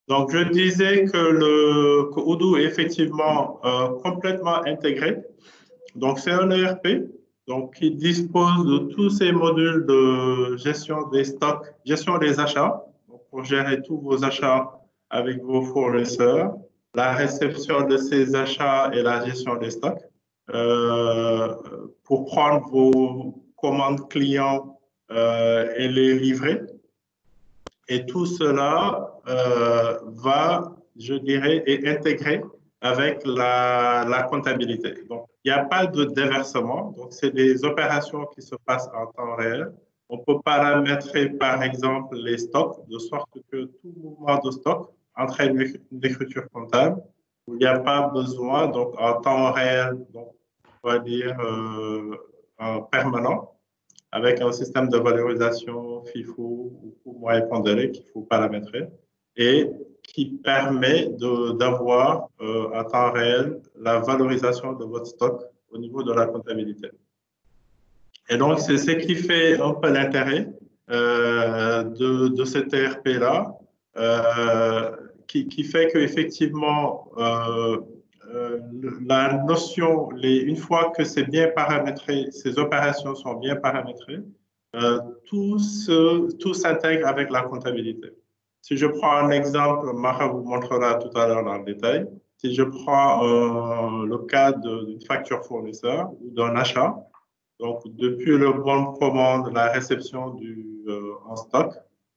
Donc, je disais que Odoo est effectivement complètement intégré. Donc, c'est un ERP donc, qui dispose de tous ces modules de gestion des stocks, gestion des achats, donc, pour gérer tous vos achats avec vos fournisseurs, la réception de ces achats et la gestion des stocks, pour prendre vos commandes clients et les livrer. Et tout cela va, je dirais, est intégré avec la comptabilité. Donc, il n'y a pas de déversement. Donc, c'est des opérations qui se passent en temps réel. On peut paramétrer, par exemple, les stocks, de sorte que tout mouvement de stock entraîne une écriture comptable. Il n'y a pas besoin, donc en temps réel, donc, on va dire en permanent, avec un système de valorisation FIFO ou moyen pondéré qu'il faut paramétrer et qui permet d'avoir à temps réel la valorisation de votre stock au niveau de la comptabilité. Et donc, c'est ce qui fait un peu l'intérêt de cet ERP-là, qui fait qu'effectivement, la notion, une fois que c'est bien paramétré, ces opérations sont bien paramétrées, tout s'intègre avec la comptabilité. Si je prends un exemple, Mara vous montrera tout à l'heure dans le détail. Si je prends le cas d'une facture fournisseur ou d'un achat, donc depuis le bon de commande, la réception en stock,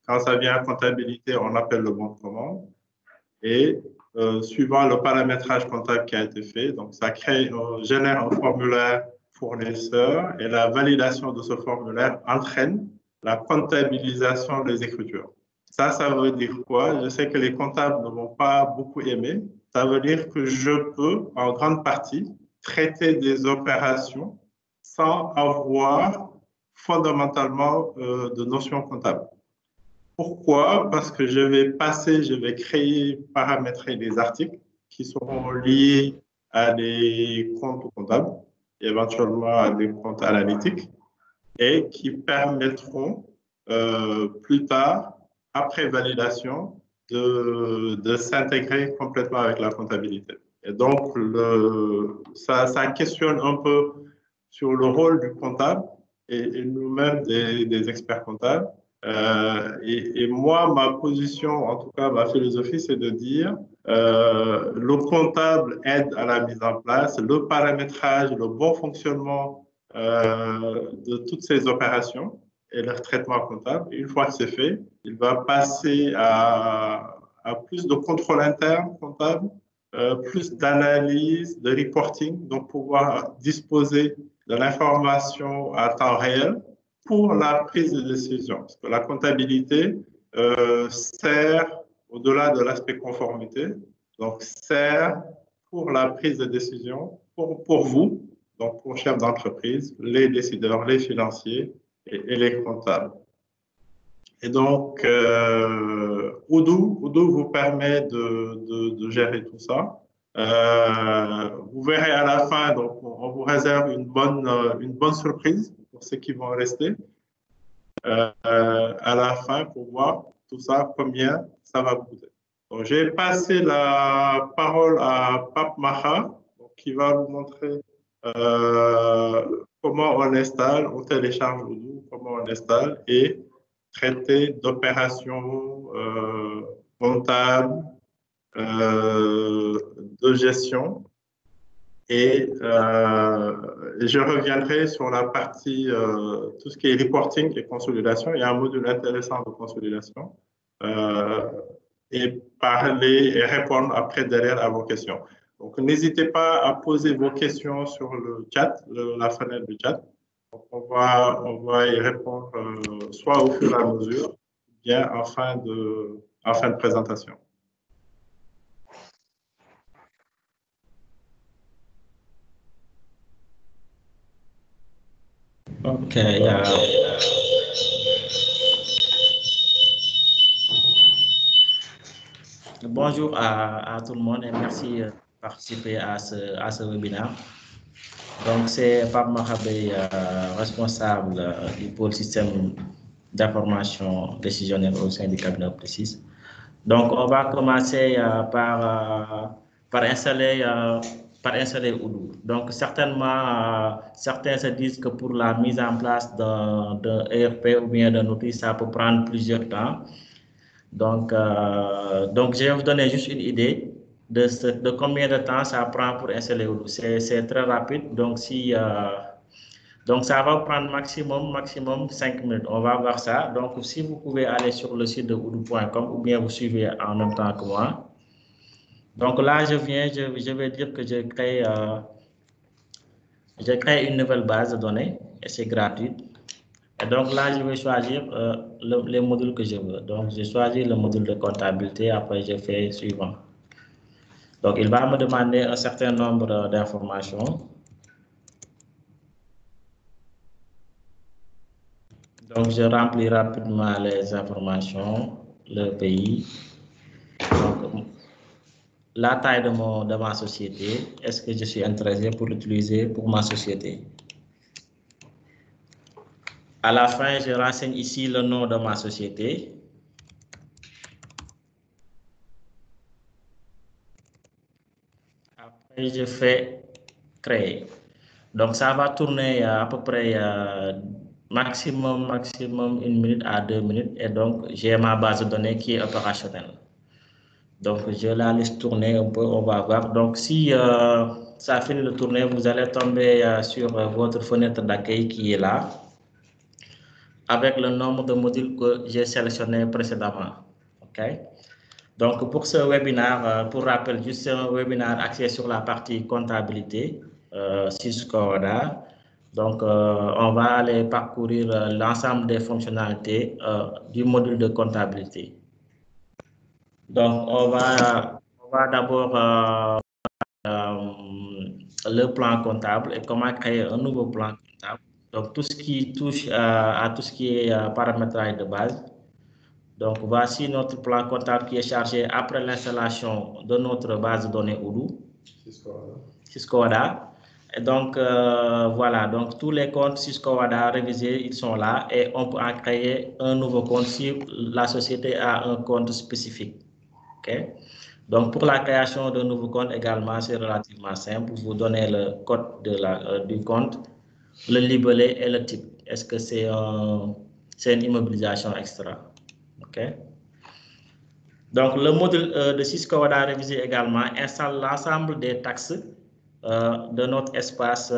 quand ça vient à comptabilité, on appelle le bon de commande. Et suivant le paramétrage comptable qui a été fait, donc ça génère un formulaire fournisseur et la validation de ce formulaire entraîne la comptabilisation des écritures. Ça veut dire quoi? Je sais que les comptables ne vont pas beaucoup aimer. Ça veut dire que je peux, en grande partie, traiter des opérations sans avoir fondamentalement de notions comptables. Pourquoi? Parce que je vais créer, paramétrer des articles qui seront liés à des comptes comptables, éventuellement à des comptes analytiques, et qui permettront plus tard, après validation, de s'intégrer complètement avec la comptabilité. Et donc, ça questionne un peu sur le rôle du comptable et nous-mêmes des experts comptables. Et moi, ma position, en tout cas ma philosophie, c'est de dire le comptable aide à la mise en place, le paramétrage, le bon fonctionnement de toutes ces opérations et leur traitement comptable. Et une fois que c'est fait, il va passer à plus de contrôle interne comptable, plus d'analyse, de reporting, donc pouvoir disposer de l'information à temps réel pour la prise de décision. Parce que la comptabilité sert, au-delà de l'aspect conformité, donc sert pour la prise de décision pour vous, donc pour chefs d'entreprise, les décideurs, les financiers et les comptables. Et donc, Odoo vous permet de gérer tout ça. Vous verrez à la fin, donc on vous réserve une bonne surprise pour ceux qui vont rester à la fin pour voir tout ça, combien ça va coûter. Donc, j'ai passé la parole à Pape Maha, qui va vous montrer comment on installe, on télécharge Odoo, comment on installe et traiter d'opérations comptables, de gestion. Et je reviendrai sur la partie, tout ce qui est reporting et consolidation. Il y a un module intéressant de consolidation. Et parler et répondre après derrière à vos questions. Donc, n'hésitez pas à poser vos questions sur le chat, la fenêtre du chat. Donc, on va y répondre soit au fur et à mesure, bien en fin de présentation. Ok. Bonjour à tout le monde et merci de participer à ce webinaire. Donc, c'est Pape Mahabé, responsable du pôle système d'information décisionnelle au sein du cabinet Précis. Donc, on va commencer par installer Odoo. Donc, certainement, certains se disent que pour la mise en place d'un ERP ou bien d'un outil, ça peut prendre plusieurs temps. Donc, je vais vous donner juste une idée de combien de temps ça prend pour installer Odoo. C'est très rapide. Donc, donc, ça va prendre maximum 5 minutes. On va voir ça. Donc, si vous pouvez aller sur le site de odoo.com ou bien vous suivez en même temps que moi. Donc là, je vais dire que j'ai créé une nouvelle base de données et c'est gratuit. Et donc là, je vais choisir les modules que je veux. Donc, j'ai choisi le module de comptabilité. Après, je fais suivant. Donc, il va me demander un certain nombre d'informations. Donc, je remplis rapidement les informations, le pays, donc, la taille de ma société. Est-ce que je suis intéressé pour l'utiliser pour ma société? À la fin, je renseigne ici le nom de ma société. Après, je fais créer. Donc, ça va tourner à peu près maximum 1 minute à 2 minutes. Et donc, j'ai ma base de données qui est opérationnelle. Donc, je la laisse tourner un peu, on va voir. Donc, si ça finit de tourner, vous allez tomber sur votre fenêtre d'accueil qui est là, avec le nombre de modules que j'ai sélectionné précédemment. OK? Donc, pour ce webinaire, pour rappel, juste un webinaire axé sur la partie comptabilité, Cisco ODA. Donc, on va aller parcourir l'ensemble des fonctionnalités du module de comptabilité. Donc, on va d'abord le plan comptable et comment créer un nouveau plan comptable. Donc, tout ce qui touche à tout ce qui est paramétrage de base. Donc, voici notre plan comptable qui est chargé après l'installation de notre base de données Odoo. Cisco ODA. Et donc, voilà, donc tous les comptes Cisco ODA révisés, ils sont là et on peut en créer un nouveau compte si la société a un compte spécifique. OK? Donc, pour la création d'un nouveau compte également, c'est relativement simple. Vous donnez le code du compte, le libellé et le type. Est-ce que c'est une immobilisation extra? OK? Donc, le module de Cisco ODA révisé également installe l'ensemble des taxes de notre espace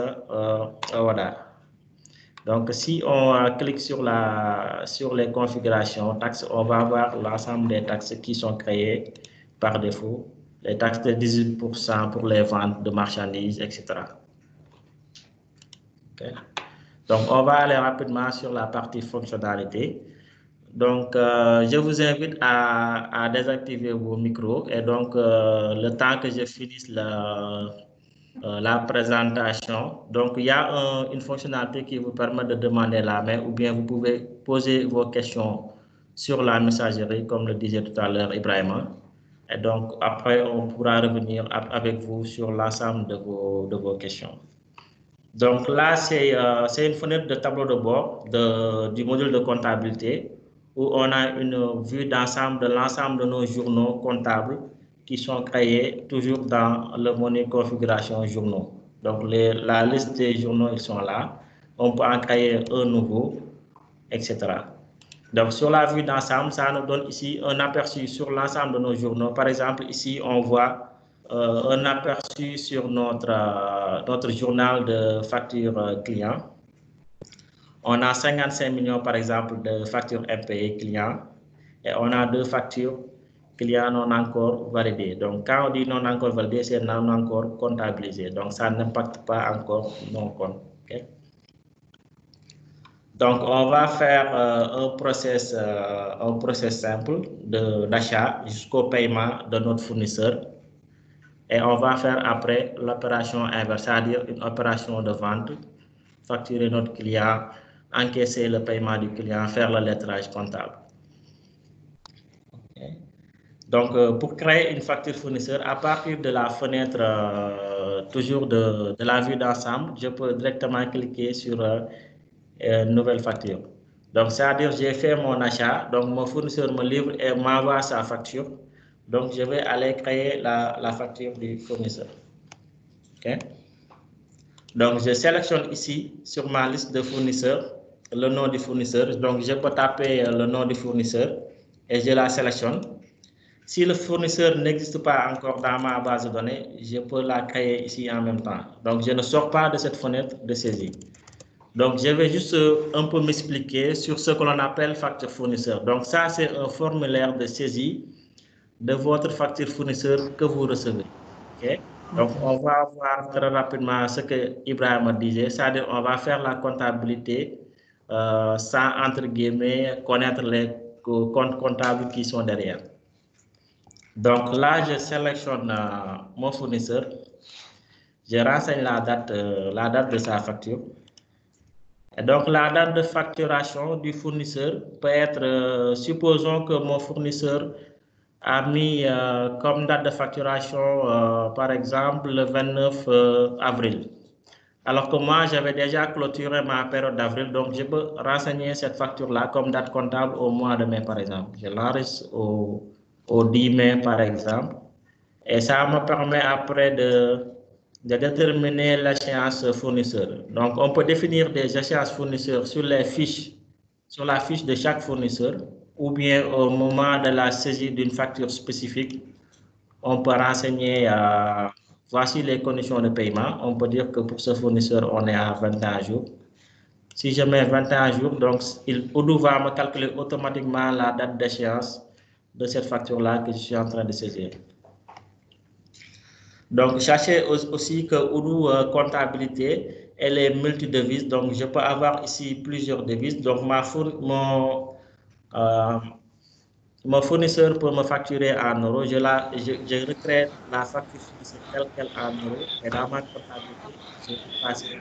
ODA. Donc, si on clique sur les configurations taxes, on va voir l'ensemble des taxes qui sont créées par défaut, les taxes de 18% pour les ventes de marchandises, etc. Okay. Donc, on va aller rapidement sur la partie fonctionnalité. Donc, je vous invite à désactiver vos micros et donc, le temps que je finisse la présentation. Donc, il y a une fonctionnalité qui vous permet de demander la main ou bien vous pouvez poser vos questions sur la messagerie, comme le disait tout à l'heure Ibrahima. Et donc, après, on pourra revenir avec vous sur l'ensemble de vos questions. Donc là, c'est une fenêtre de tableau de bord du module de comptabilité où on a une vue d'ensemble de l'ensemble de nos journaux comptables qui sont créés toujours dans le menu configuration journaux. Donc, la liste des journaux, ils sont là. On peut en créer un nouveau, etc. Donc, sur la vue d'ensemble, ça nous donne ici un aperçu sur l'ensemble de nos journaux. Par exemple, ici, on voit un aperçu sur notre journal de factures clients. On a 55 millions, par exemple, de factures impayées clients et on a 2 factures clients non encore validées. Donc, quand on dit non encore validé, c'est non encore comptabilisé. Donc, ça n'impacte pas encore nos comptes. Okay? Donc, on va faire un process simple d'achat jusqu'au paiement de notre fournisseur. Et on va faire après l'opération inverse, c'est-à-dire une opération de vente, facturer notre client, encaisser le paiement du client, faire le lettrage comptable. Okay. Donc, pour créer une facture fournisseur, à partir de la fenêtre, toujours de la vue d'ensemble, je peux directement cliquer sur une nouvelle facture. Donc, c'est-à-dire, j'ai fait mon achat, donc mon fournisseur me livre et m'envoie sa facture. Donc, je vais aller créer la facture du fournisseur. OK? Donc, je sélectionne ici sur ma liste de fournisseurs le nom du fournisseur. Donc, je peux taper le nom du fournisseur et je la sélectionne. Si le fournisseur n'existe pas encore dans ma base de données, je peux la créer ici en même temps. Donc, je ne sors pas de cette fenêtre de saisie. Donc, je vais juste un peu m'expliquer sur ce que l'on appelle facture fournisseur. Donc, ça, c'est un formulaire de saisie de votre facture fournisseur que vous recevez. Okay? Donc, on va voir très rapidement ce que Ibrahim disait, c'est-à-dire on va faire la comptabilité sans, entre guillemets, connaître les comptes comptables qui sont derrière. Donc là, je sélectionne mon fournisseur, je renseigne la date de sa facture. Et donc, la date de facturation du fournisseur peut être, supposons que mon fournisseur a mis comme date de facturation, par exemple, le 29 avril. Alors que moi, j'avais déjà clôturé ma période d'avril, donc je peux renseigner cette facture-là comme date comptable au mois de mai, par exemple. Je l'enregistre au 10 mai, par exemple. Et ça me permet après de déterminer l'échéance fournisseur. Donc, on peut définir des échéances fournisseurs sur la fiche de chaque fournisseur, ou bien au moment de la saisie d'une facture spécifique, on peut renseigner, voici les conditions de paiement. On peut dire que pour ce fournisseur, on est à 21 jours. Si je mets 21 jours, donc Odoo va me calculer automatiquement la date d'échéance de cette facture-là que je suis en train de saisir. Donc, sachez aussi que Odoo comptabilité, elle est multidevises. Donc, je peux avoir ici plusieurs devises. Donc, mon fournisseur peut me facturer en euros. Je recrée la facture fournisseur telle qu'elle en euros. Et dans ma comptabilité, je vais passer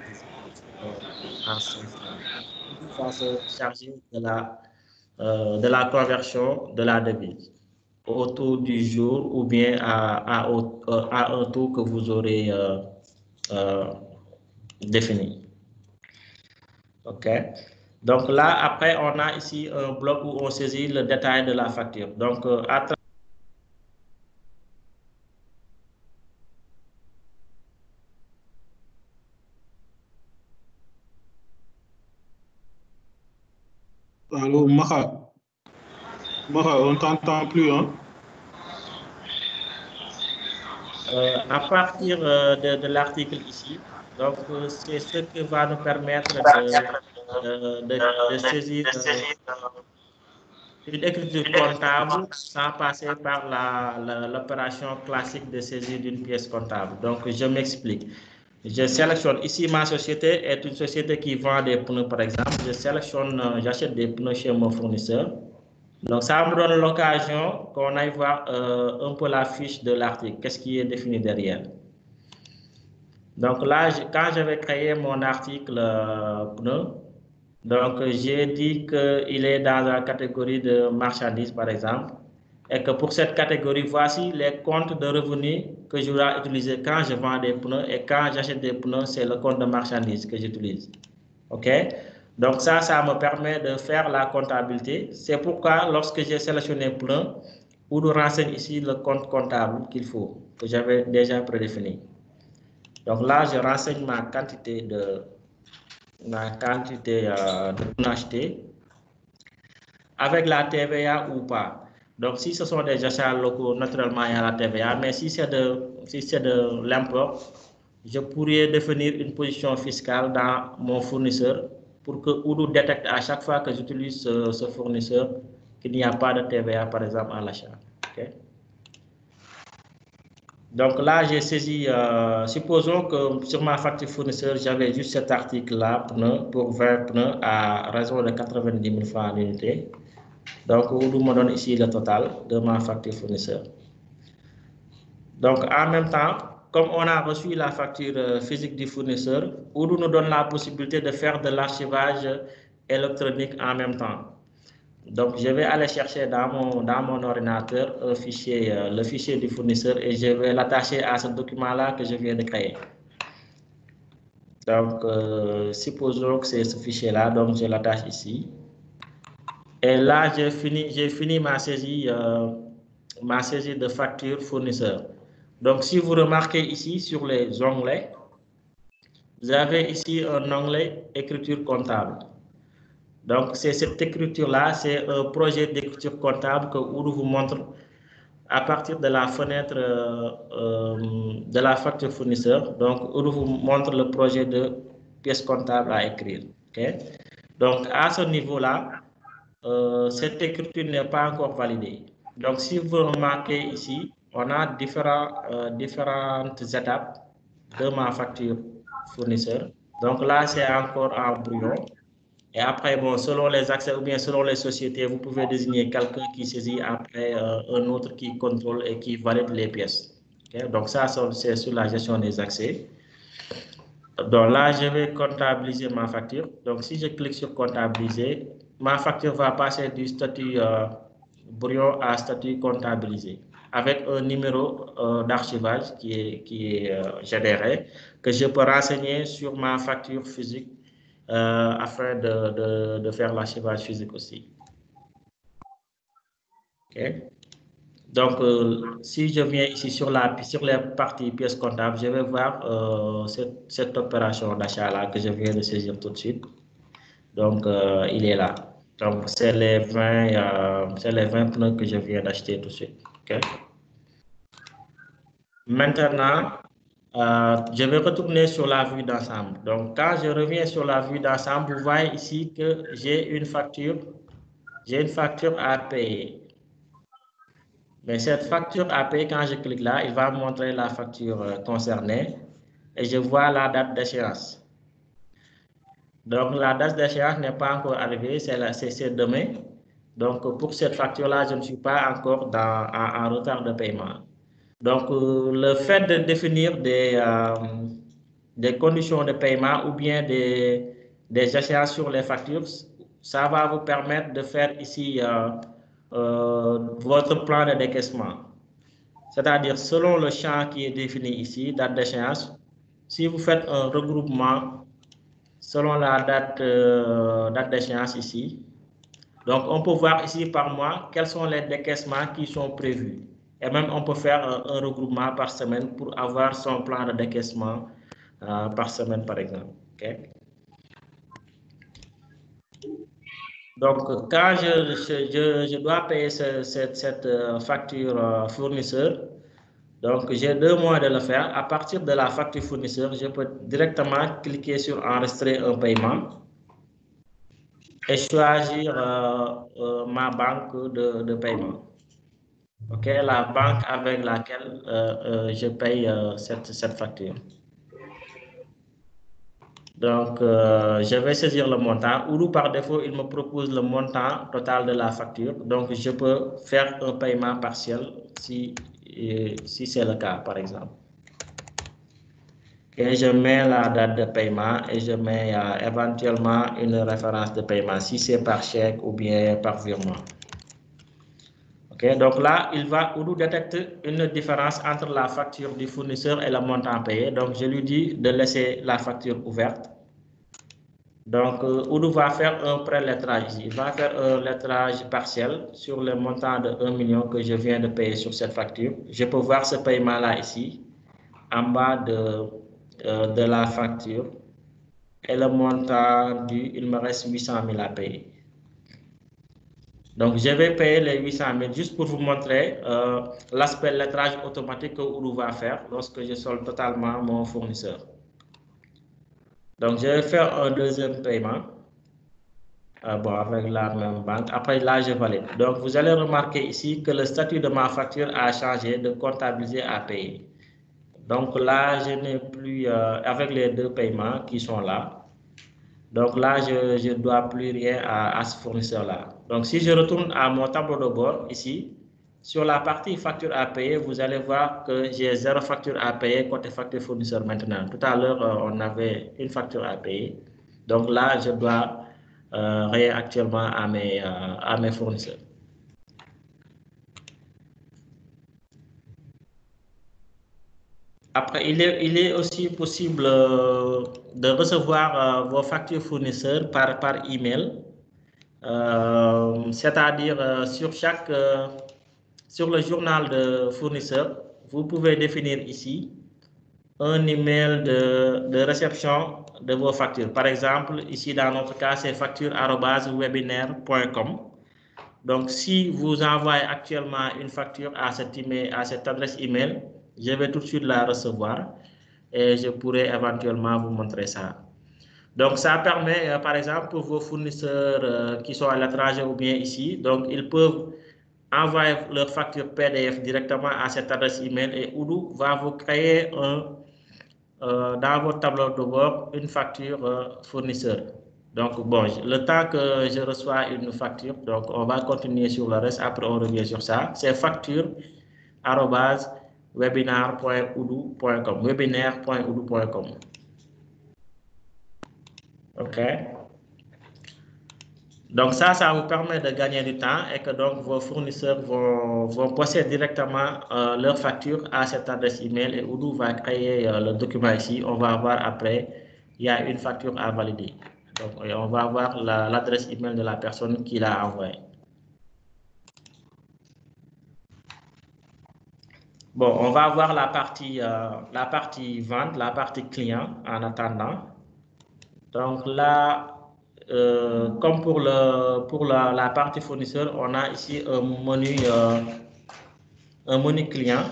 en CFA. Odoo va se charger de la conversion de la devise au taux du jour ou bien à un taux que vous aurez défini. OK. Donc là, après, on a ici un bloc où on saisit le détail de la facture. Donc, Allô, Maha, on t'entend plus, hein? À partir de l'article ici, donc c'est ce qui va nous permettre de saisir une écriture comptable sans passer par l'opération classique de saisie d'une pièce comptable. Donc, je m'explique. Je sélectionne ici, ma société est une société qui vend des pneus, par exemple. Je sélectionne, j'achète des pneus chez mon fournisseur. Donc, ça me donne l'occasion qu'on aille voir un peu la fiche de l'article, qu'est-ce qui est défini derrière. Donc là, quand je vais créer mon article pneu, donc j'ai dit qu'il est dans la catégorie de marchandises, par exemple, et que pour cette catégorie, voici les comptes de revenus que je dois utiliser quand je vends des pneus, et quand j'achète des pneus, c'est le compte de marchandises que j'utilise. OK? Donc ça me permet de faire la comptabilité. C'est pourquoi lorsque j'ai sélectionné pneus, Odoo renseigne ici le compte comptable qu'il faut, que j'avais déjà prédéfini. Donc là, je renseigne ma quantité de pneus achetés avec la TVA ou pas. Donc, si ce sont des achats locaux, naturellement, il y a la TVA. Mais si c'est de l'import, je pourrais définir une position fiscale dans mon fournisseur pour que Odoo détecte à chaque fois que j'utilise ce fournisseur qu'il n'y a pas de TVA, par exemple, à l'achat. Okay? Donc là, j'ai saisi, supposons que sur ma facture fournisseur, j'avais juste cet article-là, pour 20 pneus à raison de 90 000 francs l'unité. Donc, Odoo me donne ici le total de ma facture fournisseur. Donc, en même temps, comme on a reçu la facture physique du fournisseur, Odoo nous donne la possibilité de faire de l'archivage électronique en même temps. Donc, je vais aller chercher dans mon ordinateur un fichier, le fichier du fournisseur, et je vais l'attacher à ce document-là que je viens de créer. Donc, supposons que c'est ce fichier-là, donc je l'attache ici. Et là, j'ai fini ma saisie de facture fournisseur. Donc, si vous remarquez ici sur les onglets, vous avez ici un onglet écriture comptable. Donc, c'est cette écriture-là, c'est un projet d'écriture comptable que Oudou vous montre à partir de la fenêtre de la facture fournisseur. Donc, Oudou vous montre le projet de pièce comptable à écrire. Okay? Donc, à ce niveau-là, cette écriture n'est pas encore validée. Donc, si vous remarquez ici, on a différentes étapes de ma facture fournisseur. Donc là, c'est encore en brouillon. Et après, bon, selon les accès ou bien selon les sociétés, vous pouvez désigner quelqu'un qui saisit, après un autre qui contrôle et qui valide les pièces. Okay? Donc ça, c'est sur la gestion des accès. Donc là, je vais comptabiliser ma facture. Donc si je clique sur comptabiliser, ma facture va passer du statut brouillon à statut comptabilisé, avec un numéro d'archivage qui est généré, que je peux renseigner sur ma facture physique afin de faire l'archivage physique aussi. Okay. Donc, si je viens ici sur les parties pièces comptables, je vais voir cette opération d'achat-là que je viens de saisir tout de suite. Donc, il est là. Donc, c'est les 20 pneus que je viens d'acheter tout de suite. Okay. Maintenant, je vais retourner sur la vue d'ensemble. Donc, quand je reviens sur la vue d'ensemble, vous voyez ici que j'ai une facture à payer. Mais cette facture à payer, quand je clique là, il va me montrer la facture concernée et je vois la date d'échéance. Donc, la date d'échéance n'est pas encore arrivée, c'est demain. Donc, pour cette facture-là, je ne suis pas encore en retard de paiement. Donc, le fait de définir des conditions de paiement ou bien des échéances sur les factures, ça va vous permettre de faire ici votre plan de décaissement. C'est-à-dire, selon le champ qui est défini ici, date d'échéance, si vous faites un regroupement selon la date d'échéance ici, donc on peut voir ici par mois quels sont les décaissements qui sont prévus. Et même on peut faire un regroupement par semaine pour avoir son plan de décaissement par semaine, par exemple. Okay? Donc, quand je dois payer cette facture fournisseur, donc j'ai 2 mois de le faire. À partir de la facture fournisseur, je peux directement cliquer sur enregistrer un paiement et choisir ma banque de paiement. Ok, la banque avec laquelle je paye cette facture. Donc, je vais saisir le montant. Ou par défaut, il me propose le montant total de la facture. Donc, je peux faire un paiement partiel si c'est le cas, par exemple. Et je mets la date de paiement et je mets éventuellement une référence de paiement, si c'est par chèque ou bien par virement. Okay, donc là, Oudou détecte une différence entre la facture du fournisseur et le montant payé. Donc, je lui dis de laisser la facture ouverte. Donc, Oudou va faire un prélettrage ici. Il va faire un lettrage partiel sur le montant de 1 million que je viens de payer sur cette facture. Je peux voir ce paiement-là ici, en bas de la facture. Et le montant il me reste 800 000 à payer. Donc, je vais payer les 800 000 juste pour vous montrer l'aspect lettrage automatique que Oudou va faire lorsque je solde totalement mon fournisseur. Donc, je vais faire un deuxième paiement avec la même banque. Après, là, je valide. Donc, vous allez remarquer ici que le statut de ma facture a changé de comptabiliser à payer. Donc, là, je n'ai plus, avec les 2 paiements qui sont là, donc là, je ne dois plus rien à ce fournisseur-là. Donc, si je retourne à mon tableau de bord ici, sur la partie facture à payer, vous allez voir que j'ai 0 facture à payer côté facture fournisseur maintenant. Tout à l'heure, on avait une facture à payer. Donc là, je dois rien actuellement à mes fournisseurs. Après, il est aussi possible de recevoir vos factures fournisseurs par email. c'est-à-dire sur le journal de fournisseur, vous pouvez définir ici un email de réception de vos factures. Par exemple, ici dans notre cas, c'est facture@webinaire.com. Donc, si vous envoyez actuellement une facture à cette adresse email, je vais tout de suite la recevoir et je pourrai éventuellement vous montrer ça. Donc, ça permet, par exemple, pour vos fournisseurs qui sont à l'étranger ou bien ici, donc ils peuvent envoyer leur facture PDF directement à cette adresse email et Odoo va vous créer dans votre tableau de bord une facture fournisseur. Donc, bon, le temps que je reçois une facture, donc on va continuer sur le reste, après on revient sur ça. C'est facture@webinaire.odoo.com, webinaire.odoo.com. OK. Donc ça vous permet de gagner du temps et que donc vos fournisseurs vont posséder directement leur facture à cette adresse email et Odoo va créer le document ici. On va voir après, il y a une facture à valider. Donc on va voir l'adresse email de la personne qui l'a envoyée. Bon, on va voir la partie vente, la partie client en attendant. Donc là, comme pour la partie fournisseur, on a ici un menu client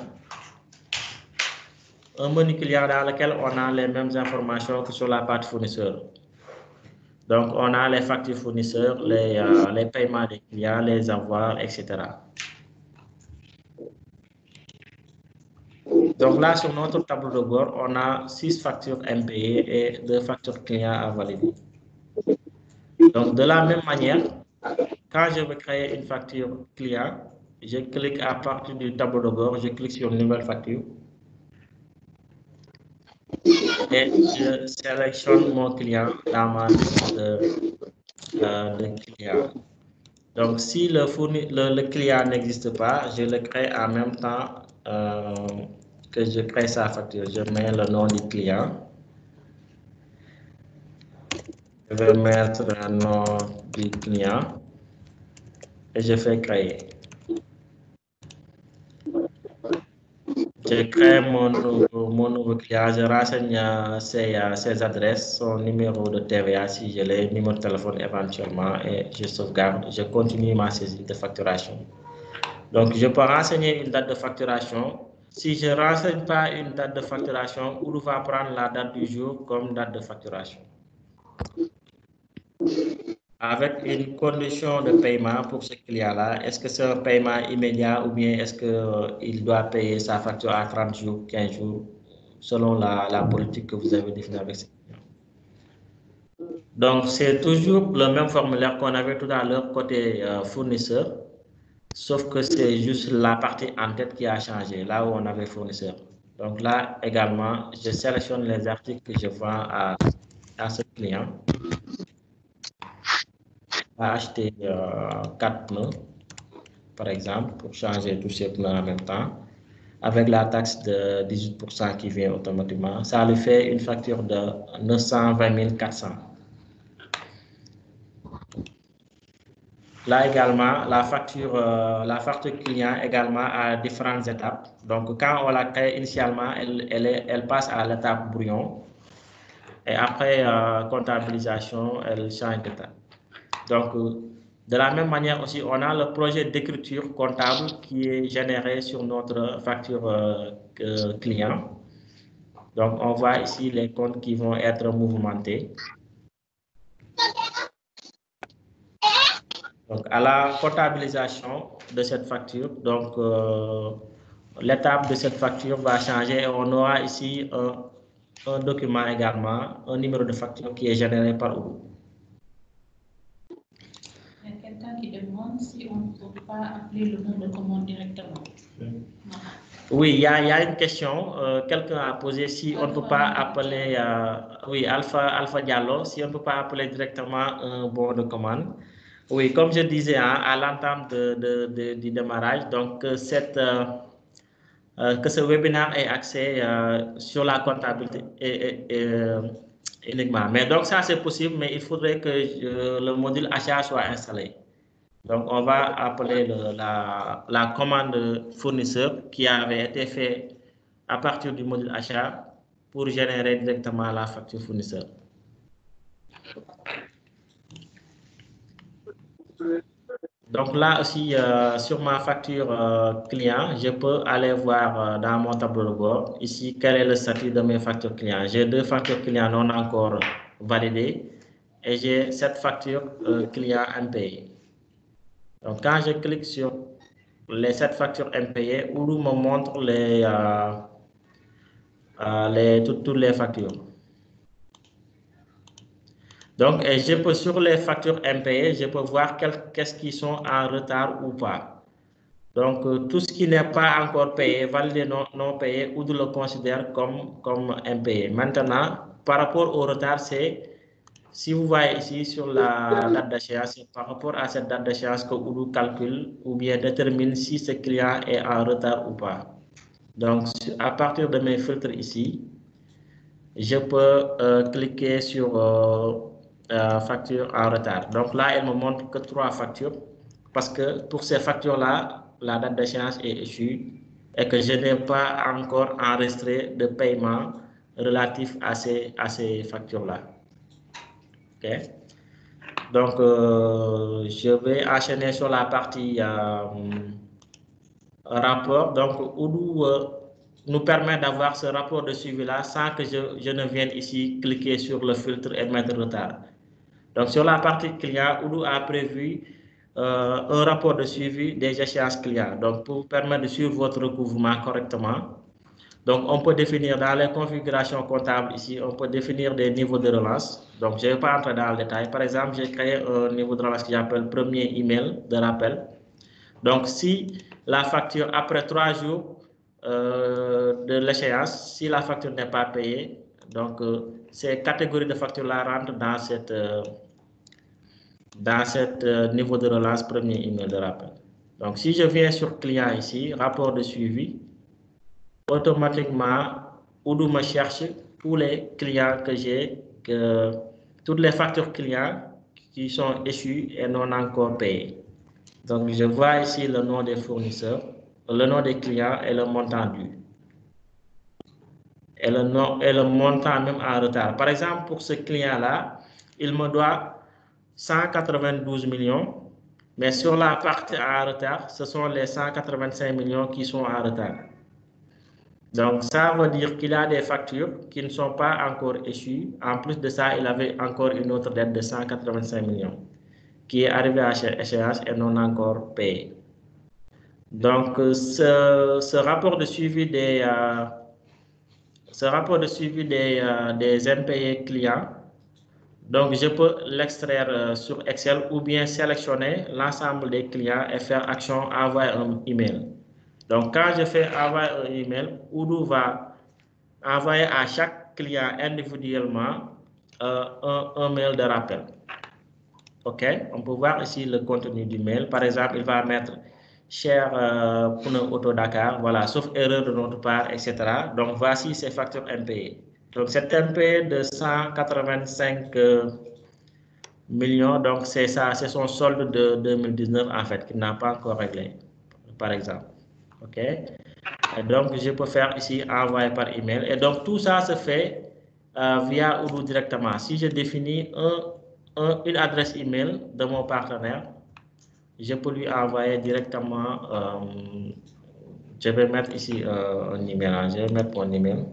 dans lequel on a les mêmes informations que sur la partie fournisseur. Donc, on a les factures fournisseurs, les paiements des clients, les avoirs, etc. Donc là, sur notre tableau de bord, on a 6 factures impayées et 2 factures clients à valider. Donc, de la même manière, quand je veux créer une facture client, je clique à partir du tableau de bord, je clique sur nouvelle facture et je sélectionne mon client dans ma liste de clients. Donc, si le client n'existe pas, je le crée en même temps que je crée sa facture. Je mets le nom du client. Je vais mettre le nom du client et je fais créer. Je crée mon nouveau client, je renseigne ses adresses, son numéro de TVA si je l'ai, numéro de téléphone éventuellement et je sauvegarde, je continue ma saisie de facturation. Donc, je peux renseigner une date de facturation. Si je ne renseigne pas une date de facturation, Odoo va prendre la date du jour comme date de facturation. Avec une condition de paiement pour ce client-là, est-ce que c'est un paiement immédiat ou bien est-ce qu'il doit payer sa facture à 30 jours, 15 jours, selon la politique que vous avez définie avec ce client. Donc, c'est toujours le même formulaire qu'on avait tout à l'heure côté fournisseur, sauf que c'est juste la partie en tête qui a changé, là où on avait fournisseur. Donc là également, je sélectionne les articles que je vends à ce client. À acheter 4 pneus, par exemple, pour changer tous ces pneus en même temps, avec la taxe de 18% qui vient automatiquement, ça lui fait une facture de 920 400. Là également, la facture client également a différentes étapes. Donc, quand on la crée initialement, elle passe à l'étape brouillon. Et après comptabilisation, elle change d'étape. Donc, de la même manière aussi, on a le projet d'écriture comptable qui est généré sur notre facture client. Donc, on voit ici les comptes qui vont être mouvementés. Donc, à la comptabilisation de cette facture, donc l'étape de cette facture va changer et on aura ici un document également, un numéro de facture qui est généré par Odoo. Il y a quelqu'un qui demande si on ne peut pas appeler le nom de commande directement. Oui, il y a une question. Quelqu'un a posé si on ne peut pas appeler, oui, Alpha Diallo, si on ne peut pas appeler directement un bon de commande. Oui, comme je disais à l'entame du démarrage, donc que ce webinaire est axé sur la comptabilité uniquement. Mais donc ça c'est possible, mais il faudrait que le module achat soit installé. Donc on va appeler la commande fournisseur qui avait été fait à partir du module achat pour générer directement la facture fournisseur. Donc là aussi, sur ma facture client, je peux aller voir dans mon tableau de bord ici quel est le statut de mes factures clients. J'ai 2 factures clients non encore validées et j'ai 7 factures clients impayées. Donc quand je clique sur les 7 factures impayées, Odoo me montre toutes les factures. Donc, je peux, sur les factures impayées, je peux voir qu'est-ce qui sont en retard ou pas. Donc, tout ce qui n'est pas encore payé, validé non payé, Odoo le considère comme impayé. Maintenant, par rapport au retard, c'est, si vous voyez ici sur la date d'échéance, c'est par rapport à cette date d'échéance que Odoo calcule ou bien détermine si ce client est en retard ou pas. Donc, à partir de mes filtres ici, je peux cliquer sur facture en retard. Donc là, elle me montre que 3 factures parce que pour ces factures-là, la date d'échéance est échue et que je n'ai pas encore enregistré de paiement relatif à ces factures-là. OK. Donc, je vais enchaîner sur la partie rapport. Donc, Odoo nous permet d'avoir ce rapport de suivi-là sans que je ne vienne ici cliquer sur le filtre et mettre retard. Donc, sur la partie client, Odoo a prévu un rapport de suivi des échéances clients. Donc, pour permettre de suivre votre recouvrement correctement. Donc, on peut définir dans les configurations comptables ici, on peut définir des niveaux de relance. Donc, je ne vais pas entrer dans le détail. Par exemple, j'ai créé un niveau de relance que j'appelle premier email de rappel. Donc, si la facture, après 3 jours de l'échéance, si la facture n'est pas payée, donc ces catégories de factures-là rentrent dans cette niveau de relance premier email de rappel. Donc, si je viens sur client ici, rapport de suivi, automatiquement, Odoo me cherche tous les clients que j'ai, toutes les factures clients qui sont échues et non encore payées. Donc, je vois ici le nom des fournisseurs, le nom des clients et le montant dû. Et le montant même en retard. Par exemple, pour ce client-là, il me doit 192 millions, mais sur la partie en retard, ce sont les 185 millions qui sont en retard. Donc, ça veut dire qu'il a des factures qui ne sont pas encore échues. En plus de ça, il avait encore une autre dette de 185 millions qui est arrivée à échéance et non encore payée. Donc, ce rapport de suivi des impayés clients, donc je peux l'extraire sur Excel ou bien sélectionner l'ensemble des clients et faire action envoyer un email. Donc, quand je fais envoyer un email, Odoo va envoyer à chaque client individuellement un mail de rappel. OK? On peut voir ici le contenu du mail. Par exemple, il va mettre cher pneu auto Dakar, voilà, sauf erreur de notre part, etc. Donc, voici ces factures impayées. Donc, cet impayé de 185 millions, donc c'est ça, c'est son solde de 2019 en fait, qui n'a pas encore réglé, par exemple. OK? Et donc, je peux faire ici envoyer par email. Et donc, tout ça se fait via Odoo directement. Si je définis une adresse email de mon partenaire, je peux lui envoyer directement. Je vais mettre ici un email. Je vais mettre mon email.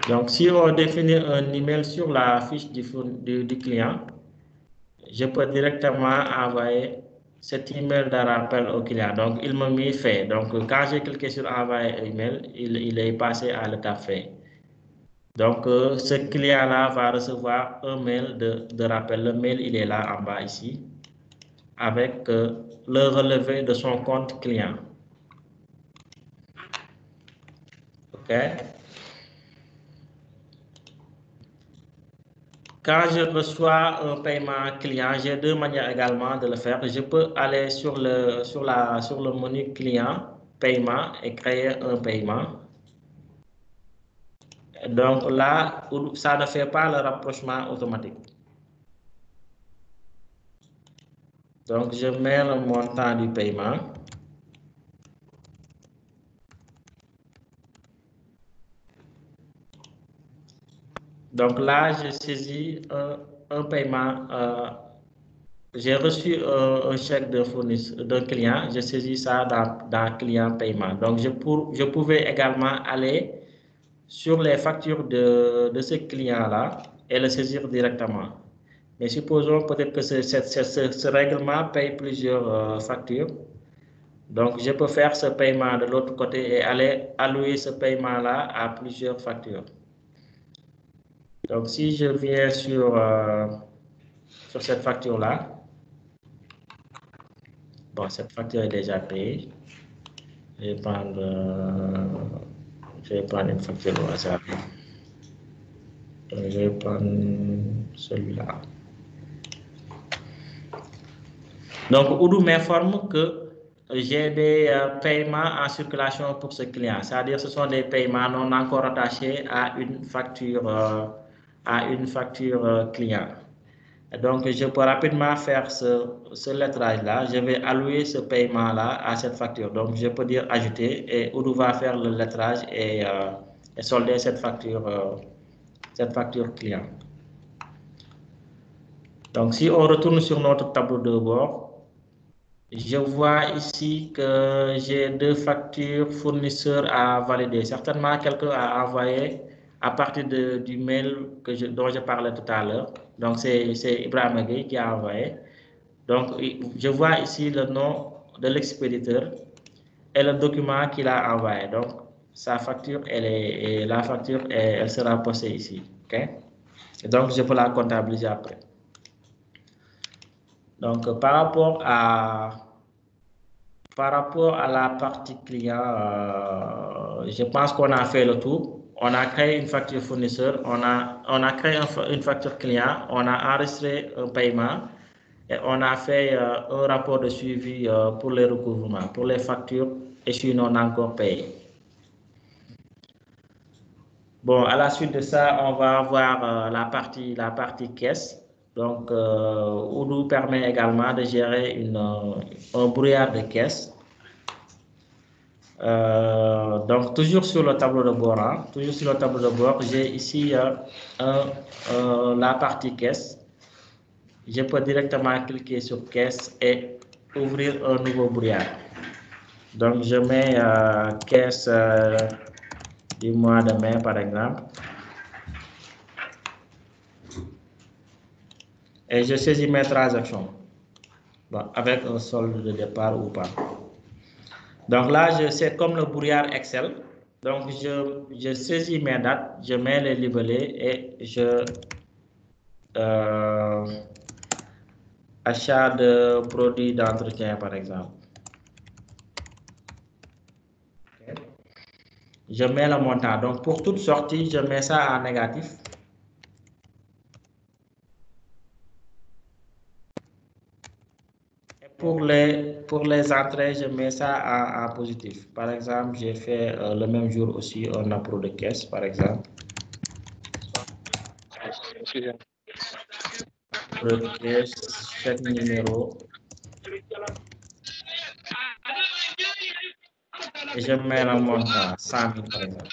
Donc, si on définit un email sur la fiche du client, je peux directement envoyer cet email de rappel au client. Donc, il m'a mis fait. Donc, quand j'ai cliqué sur envoyer un email, il est passé à l'étape fait. Donc, ce client-là va recevoir un mail de rappel. Le mail, il est là en bas ici, avec le relevé de son compte client. OK? Quand je reçois un paiement client, j'ai 2 manières également de le faire. Je peux aller sur le menu client, paiement et créer un paiement. Donc là, ça ne fait pas le rapprochement automatique. Donc, je mets le montant du paiement. Donc là, je saisis un paiement. J'ai reçu un chèque d'un client. Je saisis ça dans client paiement. Donc, je pouvais également aller sur les factures de ce client-là et le saisir directement. Mais supposons peut-être que ce règlement paye plusieurs factures. Donc, je peux faire ce paiement de l'autre côté et aller allouer ce paiement-là à plusieurs factures. Donc, si je viens sur cette facture-là, bon, cette facture est déjà payée. Je vais prendre une facture au hasard. Donc, je vais prendre celui-là. Donc, Odoo m'informe que j'ai des paiements en circulation pour ce client. C'est-à-dire que ce sont des paiements non encore attachés à une facture client. Et donc, je peux rapidement faire ce lettrage-là. Je vais allouer ce paiement-là à cette facture. Donc, je peux dire ajouter et Odoo va faire le lettrage et solder cette facture client. Donc, si on retourne sur notre tableau de bord, je vois ici que j'ai 2 factures fournisseurs à valider. Certainement, quelqu'un a envoyé à partir du mail dont je parlais tout à l'heure. Donc, c'est Ibrahim Gueye qui a envoyé. Donc, je vois ici le nom de l'expéditeur et le document qu'il a envoyé. Donc, sa facture, elle sera postée ici. Okay? Et donc, je peux la comptabiliser après. Donc, par rapport à la partie client, je pense qu'on a fait le tour. On a créé une facture fournisseur, on a créé une facture client, on a enregistré un paiement et on a fait un rapport de suivi pour les recouvrements, pour les factures échues non encore payées. Bon, à la suite de ça, on va avoir la partie caisse. Donc, Odoo permet également de gérer un brouillard de caisse. Donc, toujours sur le tableau de bord, j'ai ici la partie caisse. Je peux directement cliquer sur caisse et ouvrir un nouveau brouillard. Donc, je mets caisse du mois de mai, par exemple. Et je saisis mes transactions, bon, avec un solde de départ ou pas. Donc là, c'est comme le brouillard Excel. Donc, je saisis mes dates, je mets les libellés et je achat de produits d'entretien, par exemple. Okay. Je mets le montant. Donc, pour toute sortie, je mets ça en négatif. Pour les entrées, je mets ça en positif. Par exemple, j'ai fait le même jour aussi un appro de caisse, par exemple. Le caisse, chèque numéro. Et je mets le montant, 100 000 par exemple.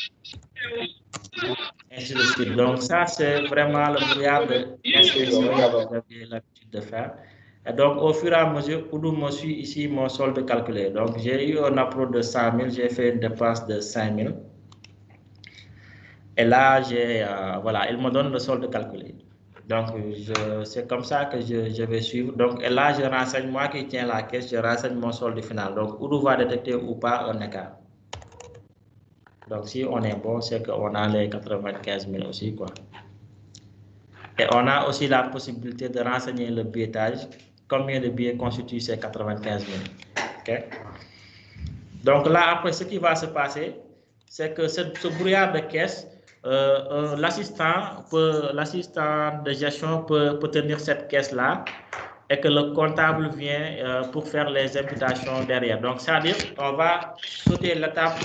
Ainsi de suite. Donc, ça, c'est vraiment le brouillard d'inscription que vous avez l'habitude de faire. Et donc, au fur et à mesure, Odoo me suit ici mon solde calculé. Donc, j'ai eu un appro de 100 000, j'ai fait une dépense de 5 000. Et là, voilà, il me donne le solde calculé. Donc, c'est comme ça que je vais suivre. Donc, et là, je renseigne, moi qui tiens la caisse, je renseigne mon solde final. Donc, Odoo va détecter ou pas un écart. Donc, si on est bon, c'est qu'on a les 95 000 aussi, quoi. Et on a aussi la possibilité de renseigner le billettage. Combien de billets constituent ces 95 000? Okay? Donc là, après, ce qui va se passer, c'est que ce brouillard de caisse, l'assistant de gestion peut tenir cette caisse-là et que le comptable vient pour faire les imputations derrière. Donc, c'est-à-dire qu'on va sauter l'étape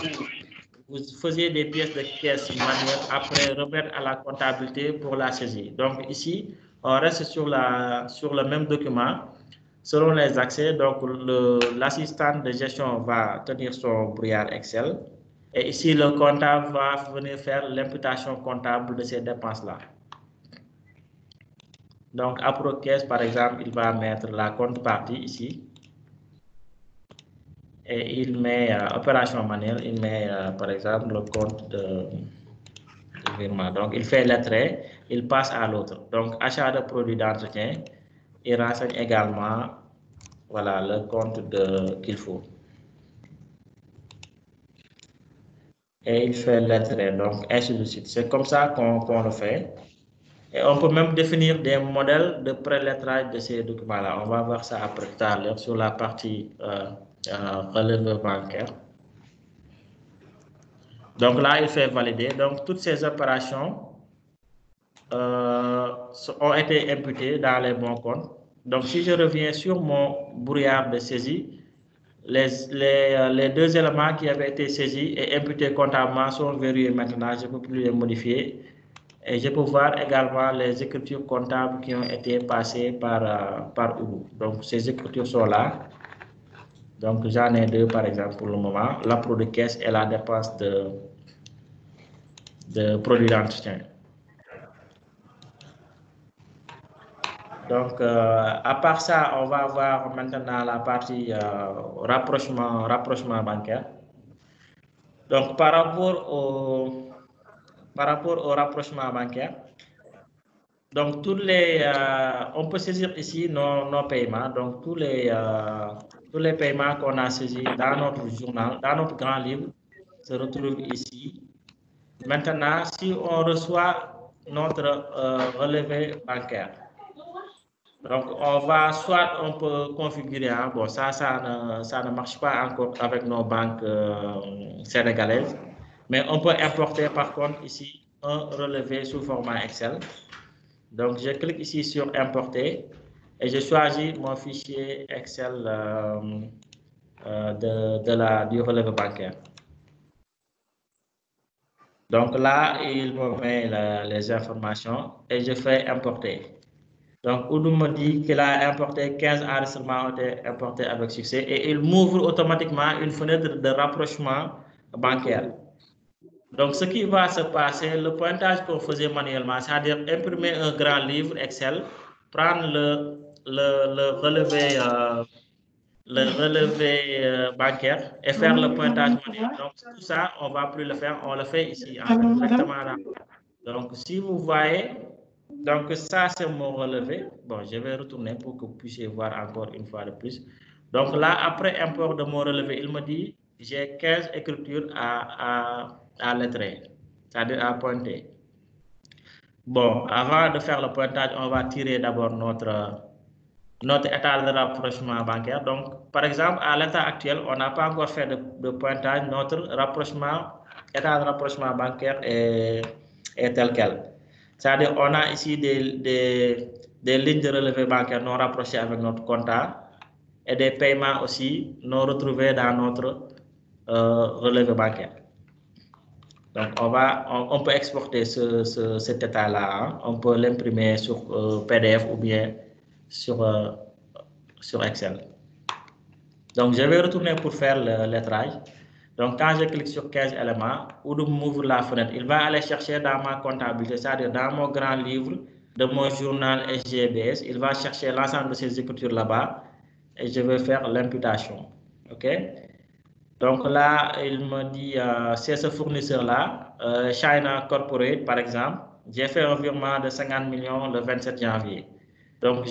où vous faisiez des pièces de caisse manuelles, après remettre à la comptabilité pour la saisie. Donc ici, on reste sur le même document. Selon les accès, donc l'assistant de gestion va tenir son brouillard Excel. Et ici, le comptable va venir faire l'imputation comptable de ces dépenses-là. Donc, à ProCaisse, par exemple, il va mettre la contrepartie ici. Et il met opération manuelle, il met par exemple le compte de virement. Donc, il fait le trait, il passe à l'autre. Donc, achat de produits d'entretien, il renseigne également voilà, le compte qu'il faut. Et il fait le trait, donc ainsi de suite. C'est comme ça qu'on le fait. Et on peut même définir des modèles de prélettrage de ces documents-là. On va voir ça après tout à l'heure sur la partie relevé bancaire. Donc là, il fait valider. Donc toutes ces opérations ont été imputées dans les bons comptes. Donc si je reviens sur mon brouillard de saisie, les deux éléments qui avaient été saisis et imputés comptablement sont verrouillés maintenant. Je ne peux plus les modifier. Et je peux voir également les écritures comptables qui ont été passées par Ubu. Donc, ces écritures sont là. Donc, j'en ai deux, par exemple, pour le moment. L'apport de caisse et la dépense de produits d'entretien. Donc, à part ça, on va voir maintenant la partie rapprochement bancaire. Donc, par rapport au rapprochement bancaire, donc, on peut saisir ici nos paiements. Donc, tous les paiements qu'on a saisis dans notre journal, dans notre grand livre, se retrouvent ici. Maintenant, si on reçoit notre relevé bancaire, donc on peut configurer, hein, bon, ça ne marche pas encore avec nos banques sénégalaises, mais on peut importer par contre ici un relevé sous format Excel. Donc, je clique ici sur importer et je choisis mon fichier Excel du relevé bancaire. Donc là, il me met les informations et je fais importer. Donc, Oudou me dit qu'il a importé 15 enregistrements ont été importés avec succès et il m'ouvre automatiquement une fenêtre de rapprochement bancaire. Donc, ce qui va se passer, le pointage qu'on faisait manuellement, c'est-à-dire imprimer un grand livre Excel, prendre le relevé bancaire et faire le pointage manuel. Donc, tout ça, on ne va plus le faire, on le fait ici, en fait, directement là. Donc, si vous voyez, donc ça, c'est mon relevé. Bon, je vais retourner pour que vous puissiez voir encore une fois de plus. Donc là, après import de mon relevé, il me dit, j'ai 15 écritures à lettrer, c'est-à-dire à pointer. Bon, avant de faire le pointage, on va tirer d'abord notre état de rapprochement bancaire. Donc, par exemple, à l'état actuel, on n'a pas encore fait de pointage. Notre état de rapprochement bancaire est tel quel. C'est-à-dire, on a ici des lignes de relevé bancaire non rapprochées avec notre compta et des paiements aussi non retrouvés dans notre relevé bancaire. Donc, on peut exporter cet état-là. Hein. On peut l'imprimer sur PDF ou bien sur Excel. Donc, je vais retourner pour faire le lettrage. Donc, quand je clique sur 15 éléments, Oudou m'ouvre la fenêtre. Il va aller chercher dans ma comptabilité, c'est-à-dire dans mon grand livre de mon journal SGBS. Il va chercher l'ensemble de ces écritures là-bas et je vais faire l'imputation. OK? Donc là, il me dit, c'est ce fournisseur-là, China Corporate, par exemple. J'ai fait un virement de 50 millions le 27 janvier. Donc,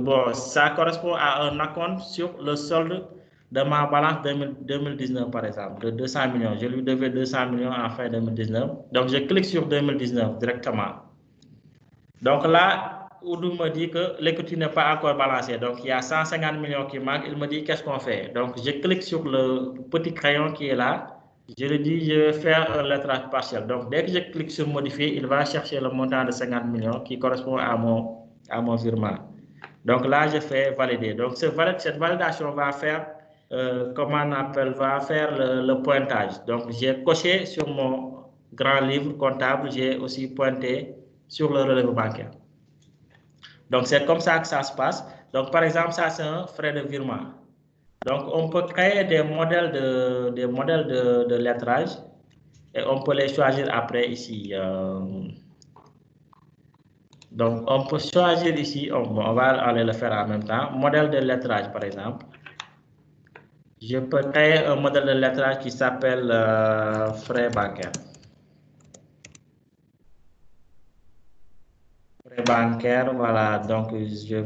bon, ça correspond à un acompte sur le solde de ma balance 2019, par exemple, de 200 millions. Je lui devais 200 millions en fin 2019. Donc, je clique sur 2019 directement. Donc là, Oudou me dit que l'écriture n'est pas encore balancée. Donc, il y a 150 millions qui manquent. Il me dit, qu'est-ce qu'on fait? Donc, je clique sur le petit crayon qui est là. Je lui dis, je vais faire un lettrage partiel. Donc, dès que je clique sur modifier, il va chercher le montant de 50 millions qui correspond à mon virement. Donc là, je fais valider. Donc, cette validation va faire comment on appelle, va faire le pointage. Donc, j'ai coché sur mon grand livre comptable, j'ai aussi pointé sur le relevé bancaire. Donc, c'est comme ça que ça se passe. Donc, par exemple, ça, c'est un frais de virement. Donc, on peut créer des modèles de lettrage et on peut les choisir après ici. Donc, on peut choisir ici, on va aller le faire en même temps. Modèle de lettrage, par exemple. Je peux créer un modèle de lettrage qui s'appelle frais bancaires. Frais bancaires, voilà. Donc, je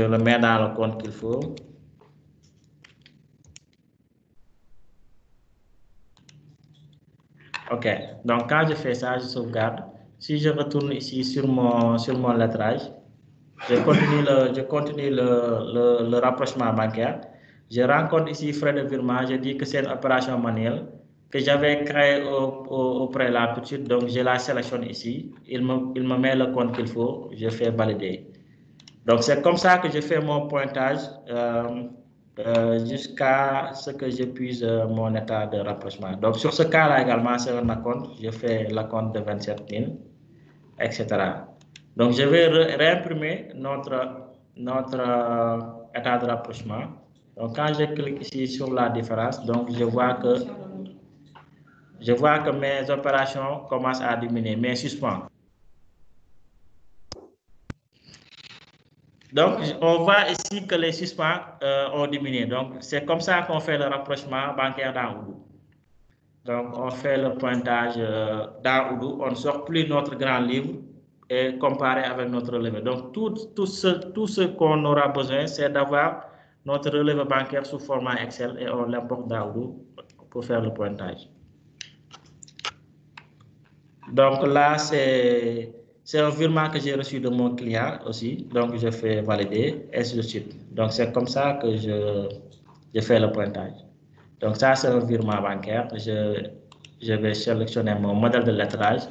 le mets dans le compte qu'il faut. OK. Donc, quand je fais ça, je sauvegarde. Si je retourne ici sur mon lettrage, je continue le rapprochement bancaire. Je rencontre ici frais de virement. Je dis que c'est une opération manuelle que j'avais créée au préalable tout de suite. Donc, je la sélectionne ici. Il me met le compte qu'il faut. Je fais valider. Donc, c'est comme ça que je fais mon pointage jusqu'à ce que j'épuise mon état de rapprochement. Donc, sur ce cas-là également, c'est un acompte. Je fais l'acompte de 27 000, etc. Donc, je vais réimprimer notre état de rapprochement. Donc, quand je clique ici sur la différence, donc je vois que mes opérations commencent à diminuer, mes suspens. Donc, on voit ici que les suspens ont diminué. Donc, c'est comme ça qu'on fait le rapprochement bancaire dans Odoo. Donc, on fait le pointage dans Odoo. On ne sort plus notre grand livre et comparé avec notre relevé. Donc, tout ce qu'on aura besoin, c'est d'avoir notre relevé bancaire sous format Excel et on l'importe dans Odoo pour faire le pointage. Donc là, c'est un virement que j'ai reçu de mon client aussi. Donc, je fais valider et ainsi de suite. Donc, c'est comme ça que je fais le pointage. Donc, ça, c'est un virement bancaire. Je vais sélectionner mon modèle de lettrage,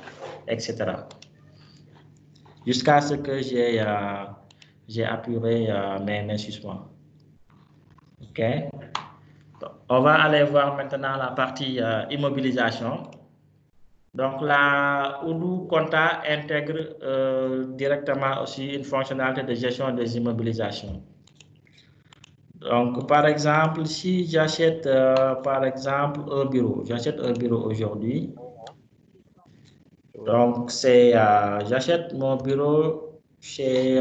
etc. Jusqu'à ce que j'ai apuré mes suspens. OK. Donc, on va aller voir maintenant la partie immobilisation. Donc, la Odoo Compta intègre directement aussi une fonctionnalité de gestion des immobilisations. Donc, par exemple, si j'achète, par exemple, un bureau, j'achète un bureau aujourd'hui. Donc, j'achète mon bureau chez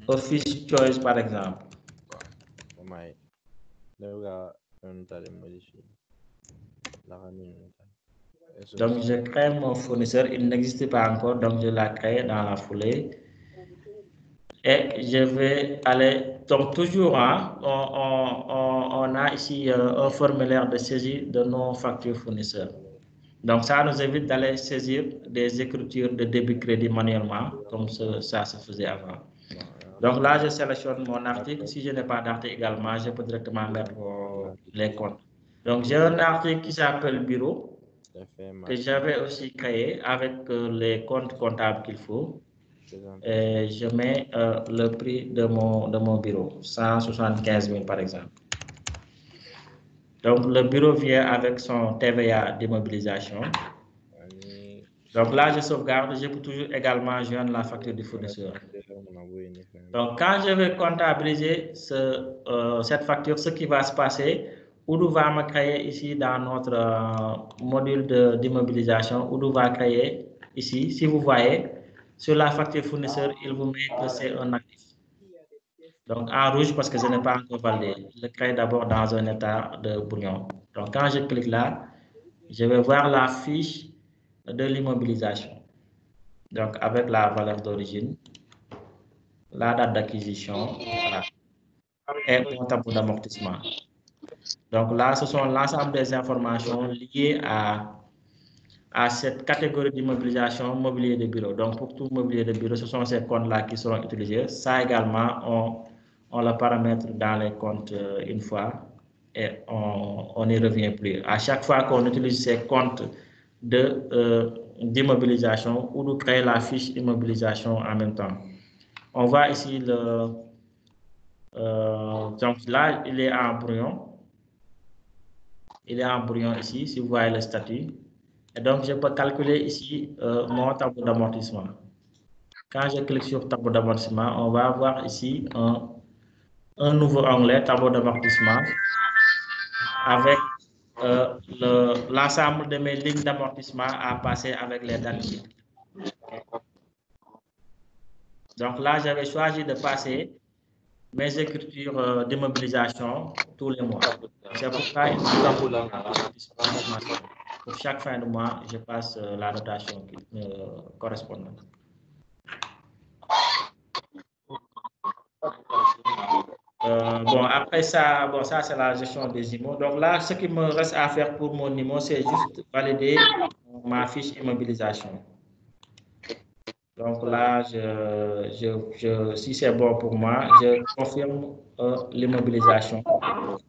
Office Choice, par exemple. Donc, je crée mon fournisseur, il n'existe pas encore, donc je la crée dans la foulée. Et je vais aller, donc toujours, hein, on a ici un formulaire de saisie de nos factures fournisseurs. Donc, ça nous évite d'aller saisir des écritures de débit-crédit manuellement, comme ça se faisait avant. Donc là, je sélectionne mon article. Si je n'ai pas d'article également, je peux directement mettre les comptes. Donc, j'ai un article qui s'appelle Bureau, que j'avais aussi créé avec les comptes comptables qu'il faut. Et je mets le prix de mon bureau, 175 000 par exemple. Donc, le bureau vient avec son TVA d'immobilisation. Donc là, je sauvegarde, je peux toujours également joindre la facture du fournisseur. Donc, quand je vais comptabiliser cette facture, ce qui va se passer, Odoo va me créer ici dans notre module d'immobilisation, Odoo va créer ici, si vous voyez, sur la facture fournisseur, il vous met que c'est un actif. Donc, en rouge, parce que je n'ai pas encore validé. Je le crée d'abord dans un état de brouillon. Donc, quand je clique là, je vais voir la fiche de l'immobilisation. Donc, avec la valeur d'origine, la date d'acquisition, voilà, et mon tableau d'amortissement. Donc là, ce sont l'ensemble des informations liées à cette catégorie d'immobilisation mobilier de bureau. Donc, pour tout mobilier de bureau, ce sont ces comptes-là qui seront utilisés. Ça également, on le paramètre dans les comptes une fois et on n'y revient plus. À chaque fois qu'on utilise ces comptes d'immobilisation ou de créer la fiche immobilisation en même temps. On voit ici Donc là, il est en brouillon. Il est en brouillon ici, si vous voyez le statut. Et donc, je peux calculer ici mon tableau d'amortissement. Quand je clique sur tableau d'amortissement, on va avoir ici un nouveau onglet, tableau d'amortissement, avec l'ensemble de mes lignes d'amortissement à passer avec les dates. Donc là, j'avais choisi de passer mes écritures d'immobilisation tous les mois. C'est pourquoi pour chaque fin de mois, je passe la notation correspondante. Bon, après ça, bon, ça c'est la gestion des IMO. Donc là, ce qui me reste à faire pour mon IMO, c'est juste valider ma fiche immobilisation. Donc là, si c'est bon pour moi, je confirme l'immobilisation,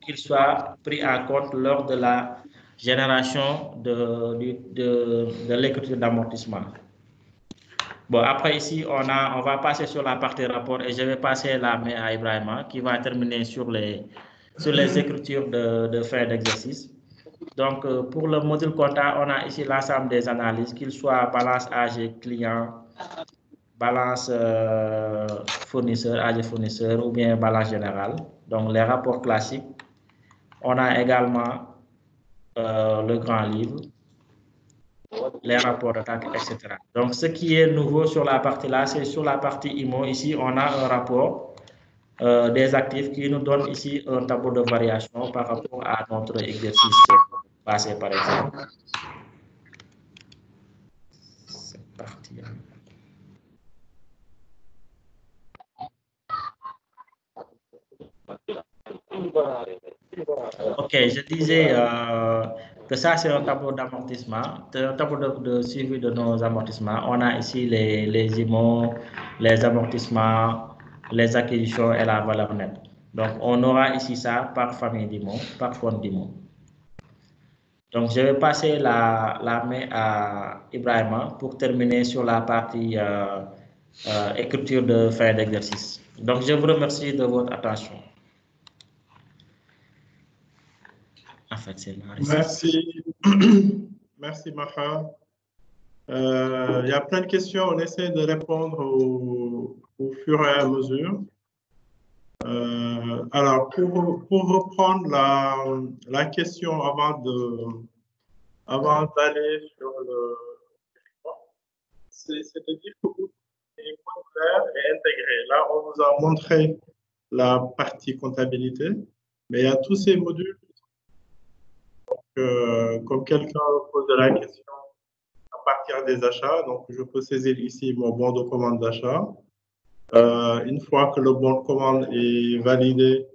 qu'il soit pris en compte lors de la génération de l'écriture d'amortissement. Bon, après ici, on va passer sur la partie rapport et je vais passer la main à Ibrahima qui va terminer sur les écritures de fin d'exercice. Donc, pour le module comptable, on a ici l'ensemble des analyses, qu'il soit balance AG client, balance fournisseur, AG fournisseur ou bien balance générale. Donc, les rapports classiques. On a également le grand livre, les rapports d'attaque, etc. Donc, ce qui est nouveau sur la partie là, c'est sur la partie IMO. Ici, on a un rapport des actifs qui nous donne ici un tableau de variation par rapport à notre exercice passé, par exemple. Cette partie-là. Ok, je disais que ça, c'est un tableau d'amortissement, un tableau de suivi de nos amortissements. On a ici les IMO, les amortissements, les acquisitions et la valeur nette. Donc, on aura ici ça par famille d'IMO, par compte d'IMO. Donc, je vais passer la main à Ibrahima pour terminer sur la partie écriture de fin d'exercice. Donc, je vous remercie de votre attention. En fait, c'est la récite. Merci. Merci, Maha. Il y a plein de questions. On essaie de répondre au fur et à mesure. Alors, pour reprendre la question avant d'aller sur le... C'est-à-dire que les modulaires et intégrés. Là, on vous a montré la partie comptabilité, mais il y a tous ces modules. Donc, comme quelqu'un pose la question à partir des achats, donc je peux saisir ici mon bon de commande d'achat. Une fois que le bon de commande est validé,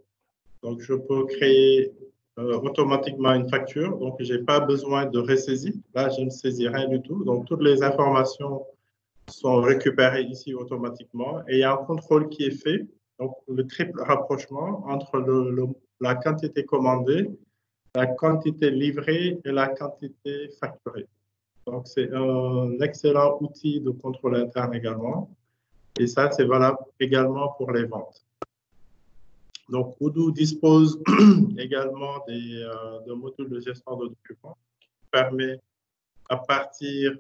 donc je peux créer automatiquement une facture. Donc, je n'ai pas besoin de ressaisie. Là, je ne saisis rien du tout. Donc, toutes les informations sont récupérées ici automatiquement. Et il y a un contrôle qui est fait. Donc, le triple rapprochement entre la quantité commandée, la quantité livrée et la quantité facturée. Donc, c'est un excellent outil de contrôle interne également. Et ça, c'est valable également pour les ventes. Donc, Odoo dispose également de modules de gestion de documents qui permet, à partir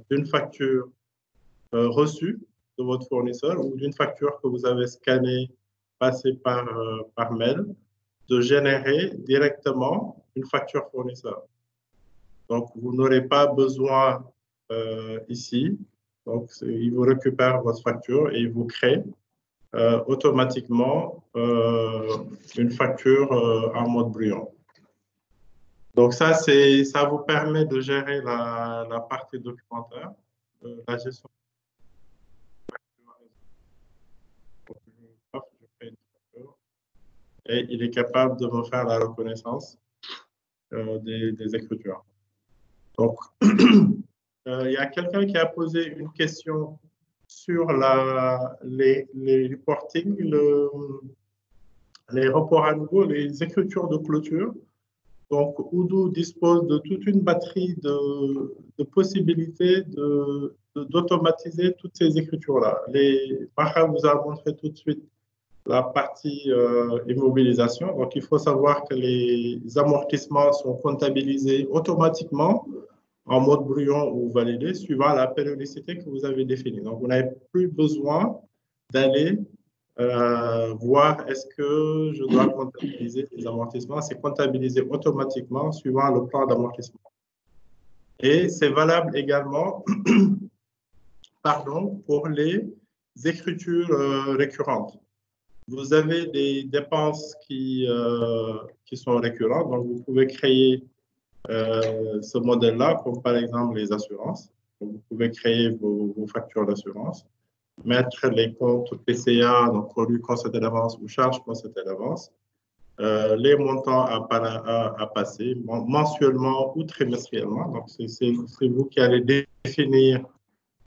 d'une facture reçue de votre fournisseur ou d'une facture que vous avez scannée, passée par mail, de générer directement une facture fournisseur. Donc, vous n'aurez pas besoin ici. Donc, il vous récupère votre facture et il vous crée automatiquement une facture en mode brouillon. Donc, ça vous permet de gérer la partie documentaire, la gestion. Et il est capable de me faire la reconnaissance des écritures. Donc, il y a quelqu'un qui a posé une question sur les reporting, les reports à nouveau, les écritures de clôture. Donc, Odoo dispose de toute une batterie de possibilités d'automatiser toutes ces écritures-là. Maha vous a montré tout de suite la partie immobilisation. Donc, il faut savoir que les amortissements sont comptabilisés automatiquement en mode brouillon ou validé suivant la périodicité que vous avez définie. Donc, vous n'avez plus besoin d'aller voir est-ce que je dois comptabiliser les amortissements. C'est comptabilisé automatiquement suivant le plan d'amortissement. Et c'est valable également pardon, pour les écritures récurrentes. Vous avez des dépenses qui sont récurrentes, donc vous pouvez créer ce modèle-là, comme par exemple les assurances. Donc, vous pouvez créer vos factures d'assurance, mettre les comptes PCA, donc produits constatés d'avance ou charges constatées d'avance, les montants à passer mensuellement ou trimestriellement. Donc, c'est vous qui allez définir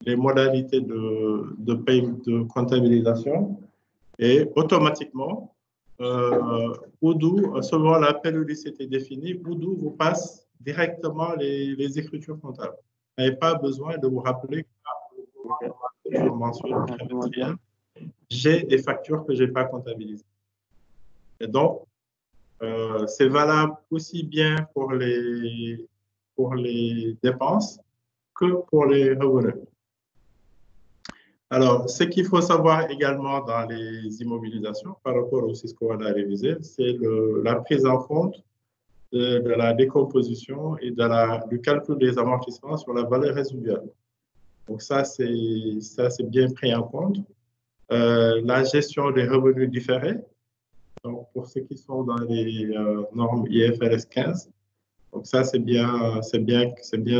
les modalités de paie de comptabilisation et automatiquement, Odoo, selon la périodicité définie, Odoo vous passe directement les écritures comptables. Vous n'avez pas besoin de vous rappeler que mensuel ou trimestriel, j'ai des factures que je n'ai pas comptabilisées. Et donc, c'est valable aussi bien pour les dépenses que pour les revenus. Alors, ce qu'il faut savoir également dans les immobilisations, par rapport aussi à ce qu'on a révisé, c'est la prise en compte de la décomposition et du calcul des amortissements sur la valeur résiduelle. Donc ça, c'est bien pris en compte. La gestion des revenus différés, donc pour ceux qui sont dans les normes IFRS 15, donc ça, c'est bien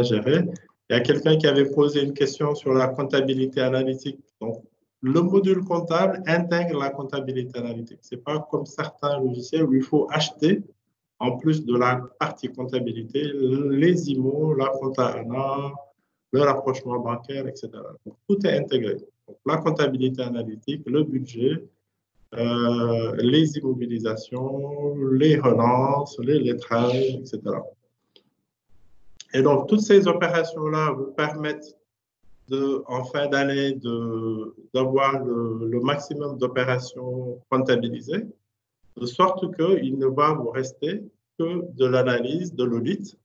géré. Il y a quelqu'un qui avait posé une question sur la comptabilité analytique. Donc, le module comptable intègre la comptabilité analytique. Ce n'est pas comme certains logiciels où il faut acheter, en plus de la partie comptabilité, les IMO, la compta ANA, le rapprochement bancaire, etc. Donc, tout est intégré. Donc, la comptabilité analytique, le budget, les immobilisations, les relances, les lettrages, etc. Et donc, toutes ces opérations-là vous permettent en fin d'année d'avoir le maximum d'opérations comptabilisées, de sorte qu'il ne va vous rester que de l'analyse, de l'audit.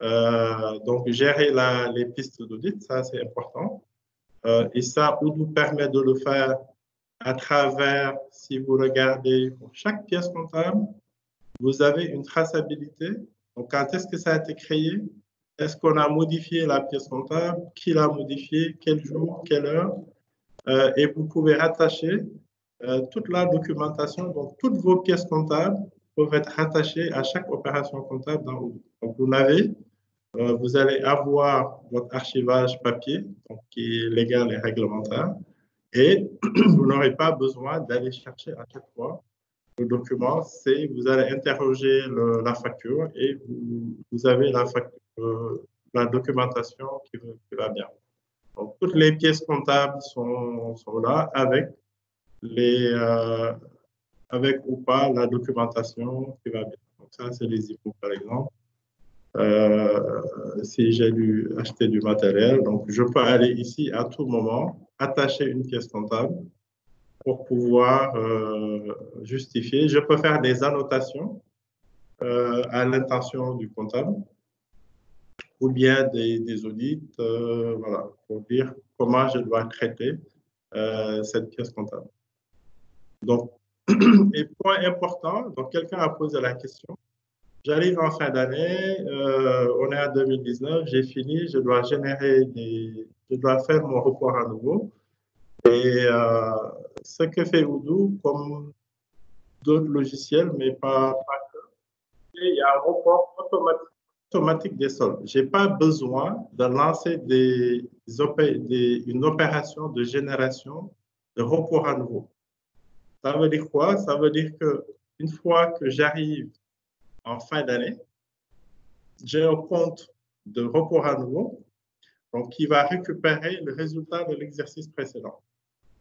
Donc, gérer les pistes d'audit, ça c'est important. Et ça, Odoo permet de le faire à travers, si vous regardez pour chaque pièce comptable, vous avez une traçabilité. Donc, quand est-ce que ça a été créé? Est-ce qu'on a modifié la pièce comptable? Qui l'a modifié? Quel jour? Quelle heure? Et vous pouvez rattacher toute la documentation. Donc, toutes vos pièces comptables peuvent être rattachées à chaque opération comptable dans Odoo. Donc, vous allez avoir votre archivage papier, donc, qui est légal et réglementaire, et vous n'aurez pas besoin d'aller chercher à chaque fois le document. Vous allez interroger la facture et vous avez la documentation qui va bien. Donc, toutes les pièces comptables sont là avec avec ou pas la documentation qui va bien. Donc, ça, c'est les IMO, par exemple. Si j'ai dû acheter du matériel, donc je peux aller ici à tout moment, attacher une pièce comptable pour pouvoir justifier. Je peux faire des annotations à l'intention du comptable ou bien des audits, voilà, pour dire comment je dois traiter cette pièce comptable. Donc, et point important, donc quelqu'un a posé la question. J'arrive en fin d'année, on est en 2019, j'ai fini, je dois faire mon report à nouveau. Et ce que fait Odoo, comme d'autres logiciels, mais pas que, il y a un report automatique des soldes. Je n'ai pas besoin de lancer une opération de génération de report à nouveau. Ça veut dire quoi? Ça veut dire qu'une fois que j'arrive en fin d'année, j'ai un compte de report à nouveau, donc qui va récupérer le résultat de l'exercice précédent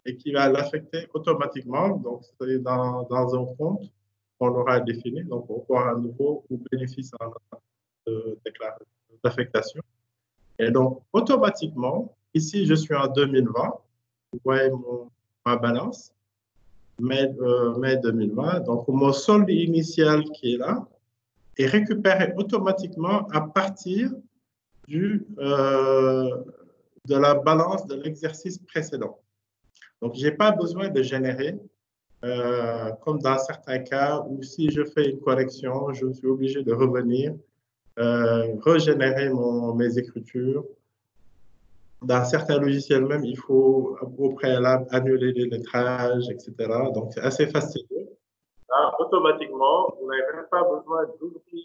et qui va l'affecter automatiquement. Donc, c'est dans un compte qu'on aura défini, donc report à nouveau ou bénéfice d'affectation. Et donc, automatiquement, ici, je suis en 2020, vous voyez ma balance. mai 2020. Donc, mon solde initial qui est là est récupéré automatiquement à partir de la balance de l'exercice précédent. Donc, je n'ai pas besoin de générer, comme dans certains cas où si je fais une correction, je suis obligé de revenir, régénérer mes écritures. Dans certains logiciels même, il faut au préalable annuler les lettrages, etc. Donc, c'est assez fastidieux. Là, automatiquement, vous n'avez même pas besoin d'ouvrir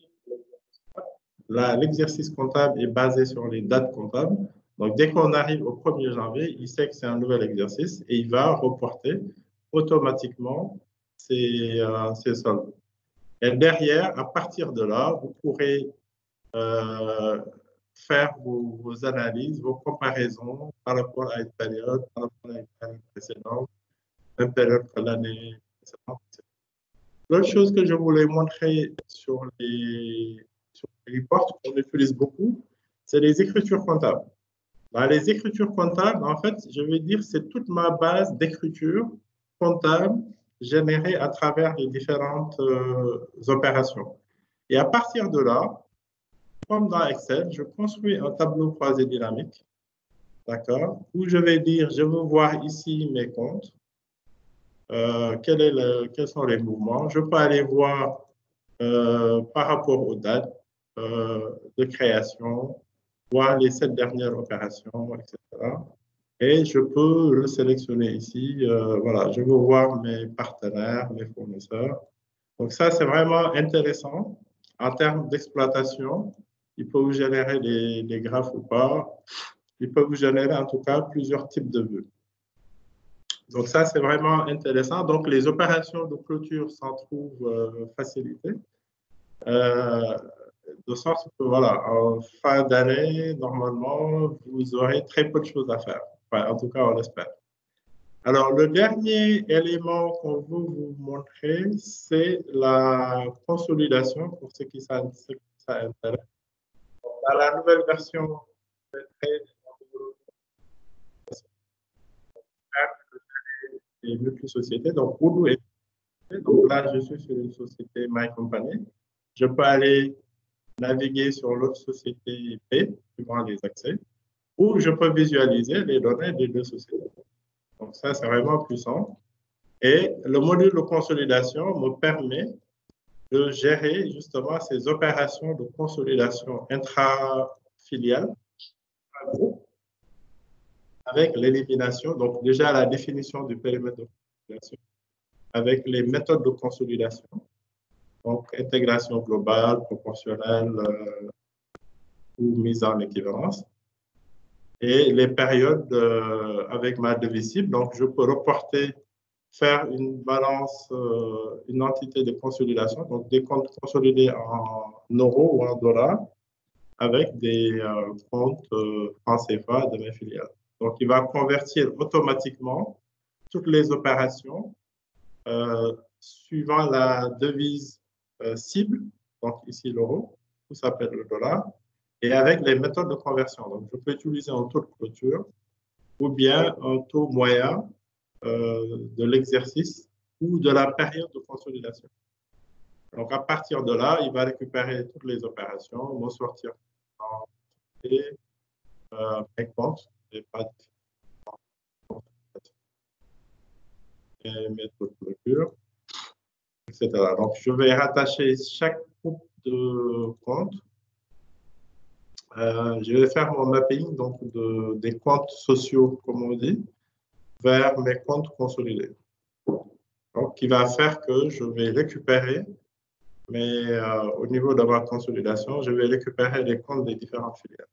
l'exercice comptable est basé sur les dates comptables. Donc, dès qu'on arrive au 1er janvier, il sait que c'est un nouvel exercice et il va reporter automatiquement ses soldes. Et derrière, à partir de là, vous pourrez faire vos analyses, vos comparaisons par rapport à une période, par rapport à une période précédente, même période que l'année précédente. L'autre chose que je voulais montrer sur les reports qu'on utilise beaucoup, c'est les écritures comptables. Dans les écritures comptables, en fait, je vais dire c'est toute ma base d'écriture comptable générée à travers les différentes opérations. Et à partir de là, comme dans Excel, je construis un tableau croisé dynamique, d'accord, où je vais dire, je veux voir ici mes comptes, quels sont les mouvements. Je peux aller voir par rapport aux dates de création, voir les 7 dernières opérations, etc. Et je peux le sélectionner ici. Voilà, je veux voir mes partenaires, mes fournisseurs. Donc ça, c'est vraiment intéressant en termes d'exploitation. Il peut vous générer des graphes ou pas. Il peut vous générer en tout cas plusieurs types de vues. Donc ça, c'est vraiment intéressant. Donc les opérations de clôture s'en trouvent facilitées. De sorte que, voilà, en fin d'année, normalement, vous aurez très peu de choses à faire. Enfin, en tout cas, on l'espère. Alors, le dernier élément qu'on veut vous montrer, c'est la consolidation pour ceux qui ça intéresse. Dans la nouvelle version, des multi-sociétés, donc Odoo est. Donc là, je suis sur une société My Company. Je peux aller naviguer sur l'autre société P, suivant les accès, ou je peux visualiser les données des deux sociétés. Donc ça, c'est vraiment puissant. Et le module de consolidation me permet de gérer justement ces opérations de consolidation intra-filiale avec l'élimination, donc déjà la définition du périmètre de consolidation, avec les méthodes de consolidation, donc intégration globale, proportionnelle ou mise en équivalence, et les périodes avec ma devise cible. Donc, je peux reporter, faire une balance, une entité de consolidation, donc des comptes consolidés en euros ou en dollars, avec des comptes francs CFA de mes filiales. Donc, il va convertir automatiquement toutes les opérations suivant la devise cible, donc ici l'euro, tout s'appelle le dollar, et avec les méthodes de conversion. Donc, je peux utiliser un taux de clôture ou bien un taux moyen de l'exercice ou de la période de consolidation. Donc, à partir de là, il va récupérer toutes les opérations, me sortir et mes comptes, et pas mes taux de clôture, etc. Donc, je vais rattacher chaque groupe de comptes. Je vais faire mon mapping donc des comptes sociaux, comme on dit, vers mes comptes consolidés. Donc, qui va faire que je vais récupérer, mais au niveau de ma consolidation, je vais récupérer les comptes des différentes filiales.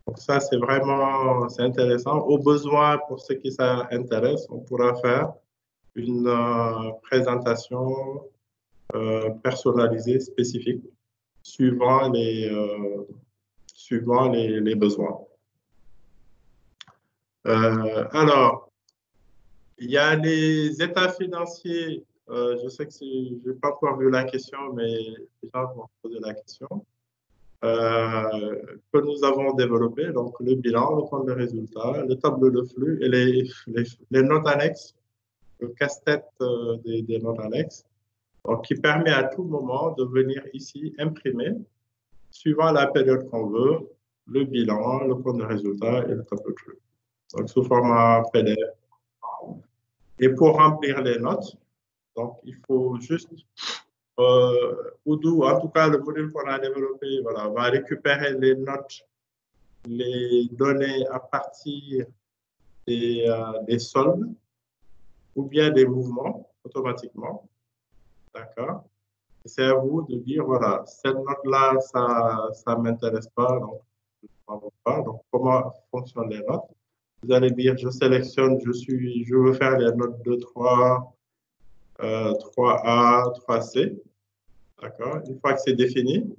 Donc, ça, c'est vraiment intéressant. Au besoin, pour ceux qui s'intéressent, on pourra faire une présentation personnalisée, spécifique, suivant les besoins. Alors, il y a les états financiers. Je sais que je n'ai pas encore vu la question, mais les gens vont poser la question. Que nous avons développé, donc le bilan, le compte de résultats, le tableau de flux et les notes annexes casse-tête des notes annexes, donc qui permet à tout moment de venir ici imprimer, suivant la période qu'on veut, le bilan, le compte de résultat et le tableau de truc. Donc, sous format PDF. Et pour remplir les notes, donc il faut juste, Odoo, en tout cas le module qu'on a développé, voilà, va récupérer les notes, les données à partir des soldes ou bien des mouvements automatiquement. D'accord? C'est à vous de dire, voilà, cette note-là, ça ne m'intéresse pas, donc je ne pas. Donc, comment fonctionnent les notes? Vous allez dire, je sélectionne, je veux faire les notes 2, 3, 3A, 3C. D'accord? Une fois que c'est défini,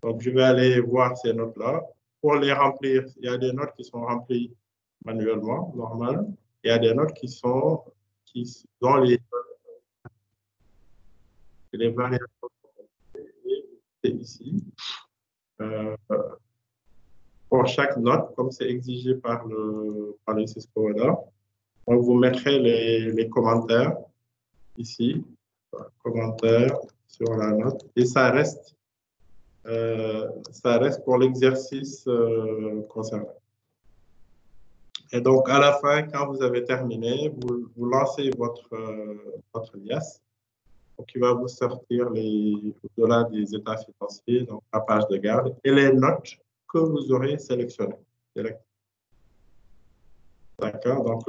donc je vais aller voir ces notes-là. Pour les remplir, il y a des notes qui sont remplies manuellement, normal. Il y a des notes qui sont dans les variables ici. Pour chaque note, comme c'est exigé par le Cisco Weather, donc vous mettrez les commentaires ici, commentaires sur la note, et ça reste pour l'exercice concerné. Et donc, à la fin, quand vous avez terminé, vous lancez votre liasse. Donc, il va vous sortir au-delà des états financiers, donc la page de garde, et les notes que vous aurez sélectionnées. D'accord? Donc,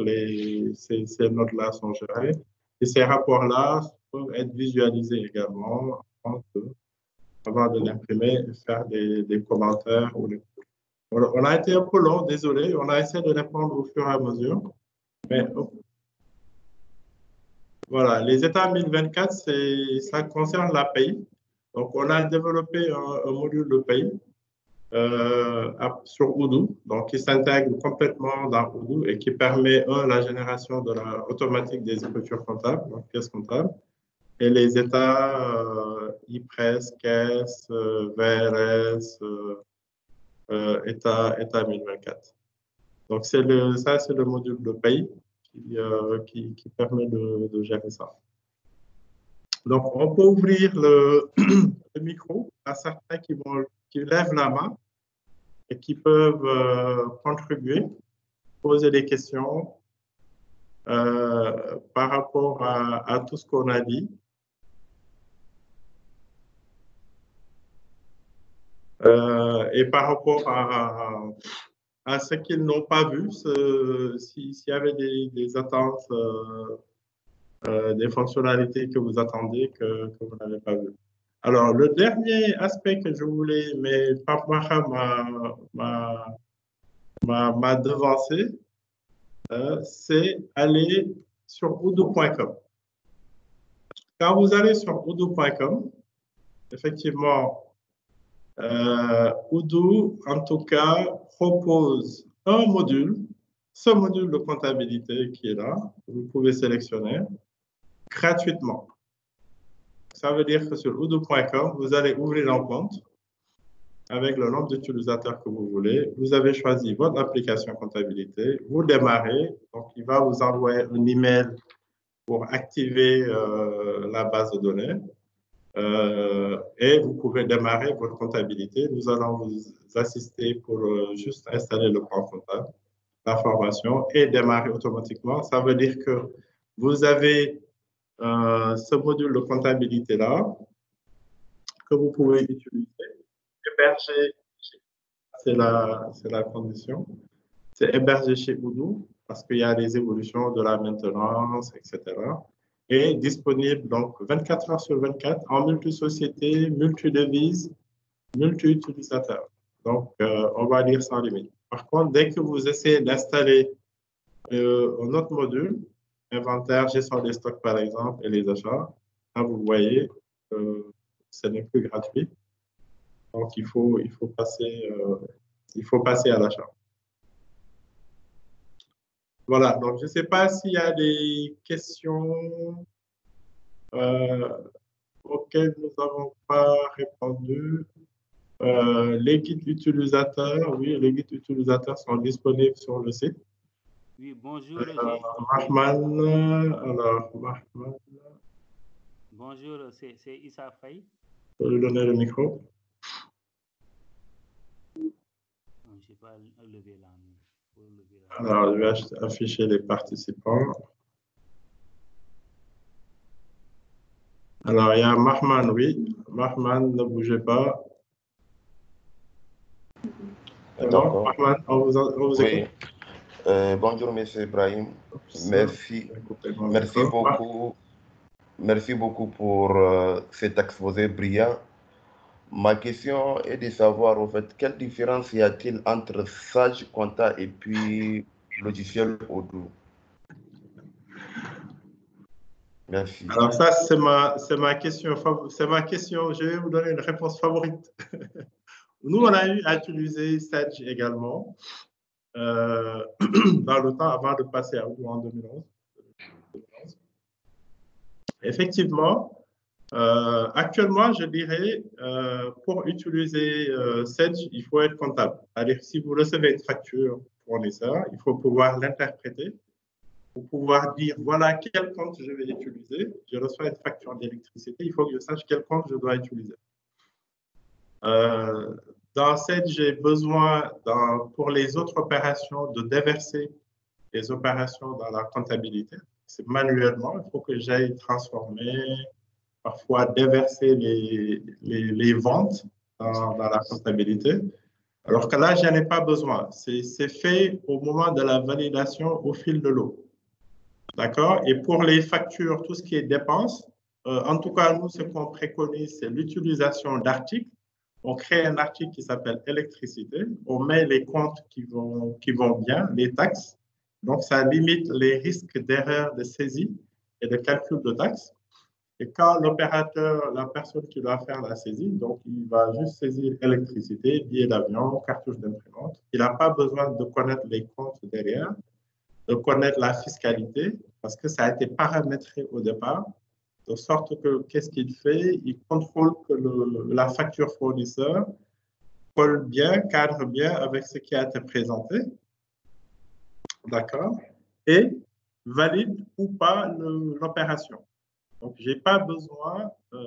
ces notes-là sont gérées. Et ces rapports-là peuvent être visualisés également avant de l'imprimer et faire des commentaires. On a été un peu long, désolé. On a essayé de répondre au fur et à mesure. Mais voilà, les états 1024, ça concerne la paye. Donc, on a développé un module de paye sur Odoo, donc qui s'intègre complètement dans Odoo et qui permet, la génération automatique des écritures comptables, donc pièces comptables, et les états IPRES, caisse, VRS, état 1024. Donc, ça, c'est le module de paye qui permet de gérer ça. Donc, on peut ouvrir le micro à certains qui lèvent la main et qui peuvent contribuer, poser des questions par rapport à tout ce qu'on a dit. Et par rapport à ce qu'ils n'ont pas vu, s'il y avait des attentes, des fonctionnalités que vous attendez que vous n'avez pas vues. Alors, le dernier aspect que je voulais, mais Papa m'a devancé, c'est aller sur odoo.com. Quand vous allez sur odoo.com, effectivement, Odoo, en tout cas, propose un module, ce module de comptabilité qui est là, que vous pouvez sélectionner gratuitement. Ça veut dire que sur odoo.com, vous allez ouvrir un compte avec le nombre d'utilisateurs que vous voulez. Vous avez choisi votre application comptabilité, vous démarrez, donc il va vous envoyer un email pour activer la base de données. Et vous pouvez démarrer votre comptabilité. Nous allons vous assister pour juste installer le plan comptable, la formation et démarrer automatiquement. Ça veut dire que vous avez ce module de comptabilité-là que vous pouvez utiliser, héberger, c'est la condition, c'est héberger chez Odoo parce qu'il y a des évolutions de la maintenance, etc. Et disponible donc 24 heures sur 24 en multi-société, multi-devise, multi-utilisateur. Donc, on va dire sans limite. Par contre, dès que vous essayez d'installer un autre module, inventaire, gestion des stocks par exemple, et les achats, là, vous voyez, ce n'est plus gratuit. Donc, il faut passer à l'achat. Voilà, donc je ne sais pas s'il y a des questions auxquelles nous n'avons pas répondu. Les guides utilisateurs, oui, les guides utilisateurs sont disponibles sur le site. Oui, bonjour. Mahman, alors, Mahman, Bonjour, c'est Issa Faye. je peux lui donner le micro. Je ne sais pas lever la main. Alors, je vais afficher les participants. Alors, il y a Mahman, oui. Mahman, ne bougez pas. D'accord. Mahman, on vous Oui. écoute. Bonjour, Monsieur Ibrahim. Merci. Merci beaucoup pour cet exposé brillant. Ma question est de savoir, en fait, quelle différence y a-t-il entre Sage Compta et puis logiciel Odoo? Merci. Alors ça, c'est ma question. Je vais vous donner une réponse favorite. Nous, on a eu à utiliser Sage également dans le temps avant de passer à Odoo en 2011. Effectivement, actuellement, je dirais, pour utiliser Sage, il faut être comptable. C'est-à-dire, si vous recevez une facture fournisseur, il faut pouvoir l'interpréter pour pouvoir dire, voilà quel compte je vais utiliser. Je reçois une facture d'électricité, il faut que je sache quel compte je dois utiliser. Dans Sage, j'ai besoin, pour les autres opérations, de déverser les opérations dans la comptabilité. C'est manuellement, il faut que j'aille transformer, parfois déverser les ventes dans la comptabilité. Alors que là, je n'en ai pas besoin. C'est fait au moment de la validation au fil de l'eau. D'accord? Et pour les factures, tout ce qui est dépenses, en tout cas, nous, ce qu'on préconise, c'est l'utilisation d'articles. On crée un article qui s'appelle électricité. On met les comptes qui vont bien, les taxes. Donc, ça limite les risques d'erreur de saisie et de calcul de taxes. Et quand l'opérateur, la personne qui doit faire la saisie, donc il va juste saisir électricité, billet d'avion, cartouche d'imprimante. Il n'a pas besoin de connaître les comptes derrière, de connaître la fiscalité, parce que ça a été paramétré au départ, de sorte que qu'est-ce qu'il fait? Il contrôle que la facture fournisseur colle bien, cadre bien avec ce qui a été présenté. D'accord? Et valide ou pas l'opération. Donc, je n'ai pas besoin, je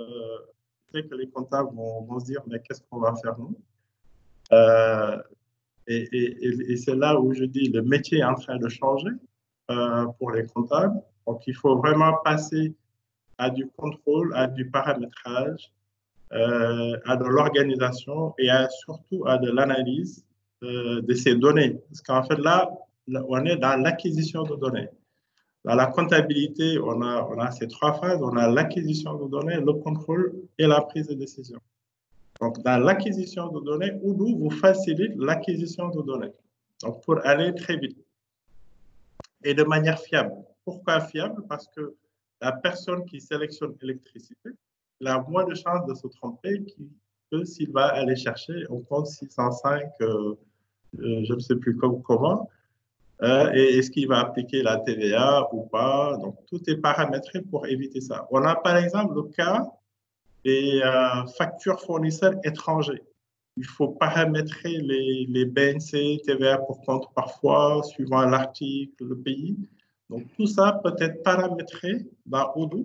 sais que les comptables vont se dire, mais qu'est-ce qu'on va faire nous? Et c'est là où je dis, le métier est en train de changer pour les comptables. Donc, il faut vraiment passer à du contrôle, à du paramétrage, à de l'organisation et surtout à de l'analyse de ces données. Parce qu'en fait, là, on est dans l'acquisition de données. Dans la comptabilité, on a ces trois phases. On a l'acquisition de données, le contrôle et la prise de décision. Donc, dans l'acquisition de données, Odoo vous facilite l'acquisition de données. Donc, pour aller très vite et de manière fiable. Pourquoi fiable? Parce que la personne qui sélectionne l'électricité, il a moins de chances de se tromper que s'il va aller chercher au compte 605, je ne sais plus comment, et est-ce qu'il va appliquer la TVA ou pas. Donc, tout est paramétré pour éviter ça. On a par exemple le cas des factures fournisseurs étrangers. Il faut paramétrer les BNC, TVA pour compte parfois, suivant l'article, le pays. Donc, tout ça peut être paramétré dans Odoo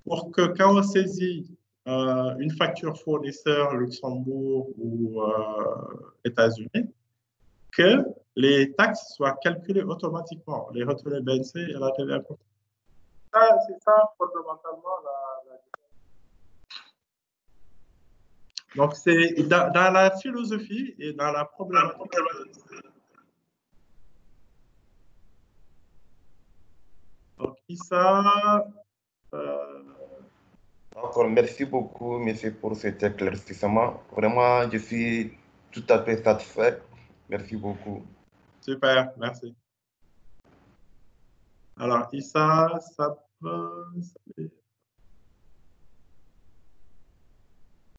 pour que quand on saisit une facture fournisseur Luxembourg ou États-Unis, que les taxes soient calculées automatiquement, les retenues BNC et la TVA. C'est ça fondamentalement la Donc, c'est dans la philosophie et dans la problématique. Donc, Issa. Encore merci beaucoup, monsieur, pour cet éclaircissement. Vraiment, je suis tout à fait satisfait. Merci beaucoup. Super, merci. Alors, Issa, ça peut...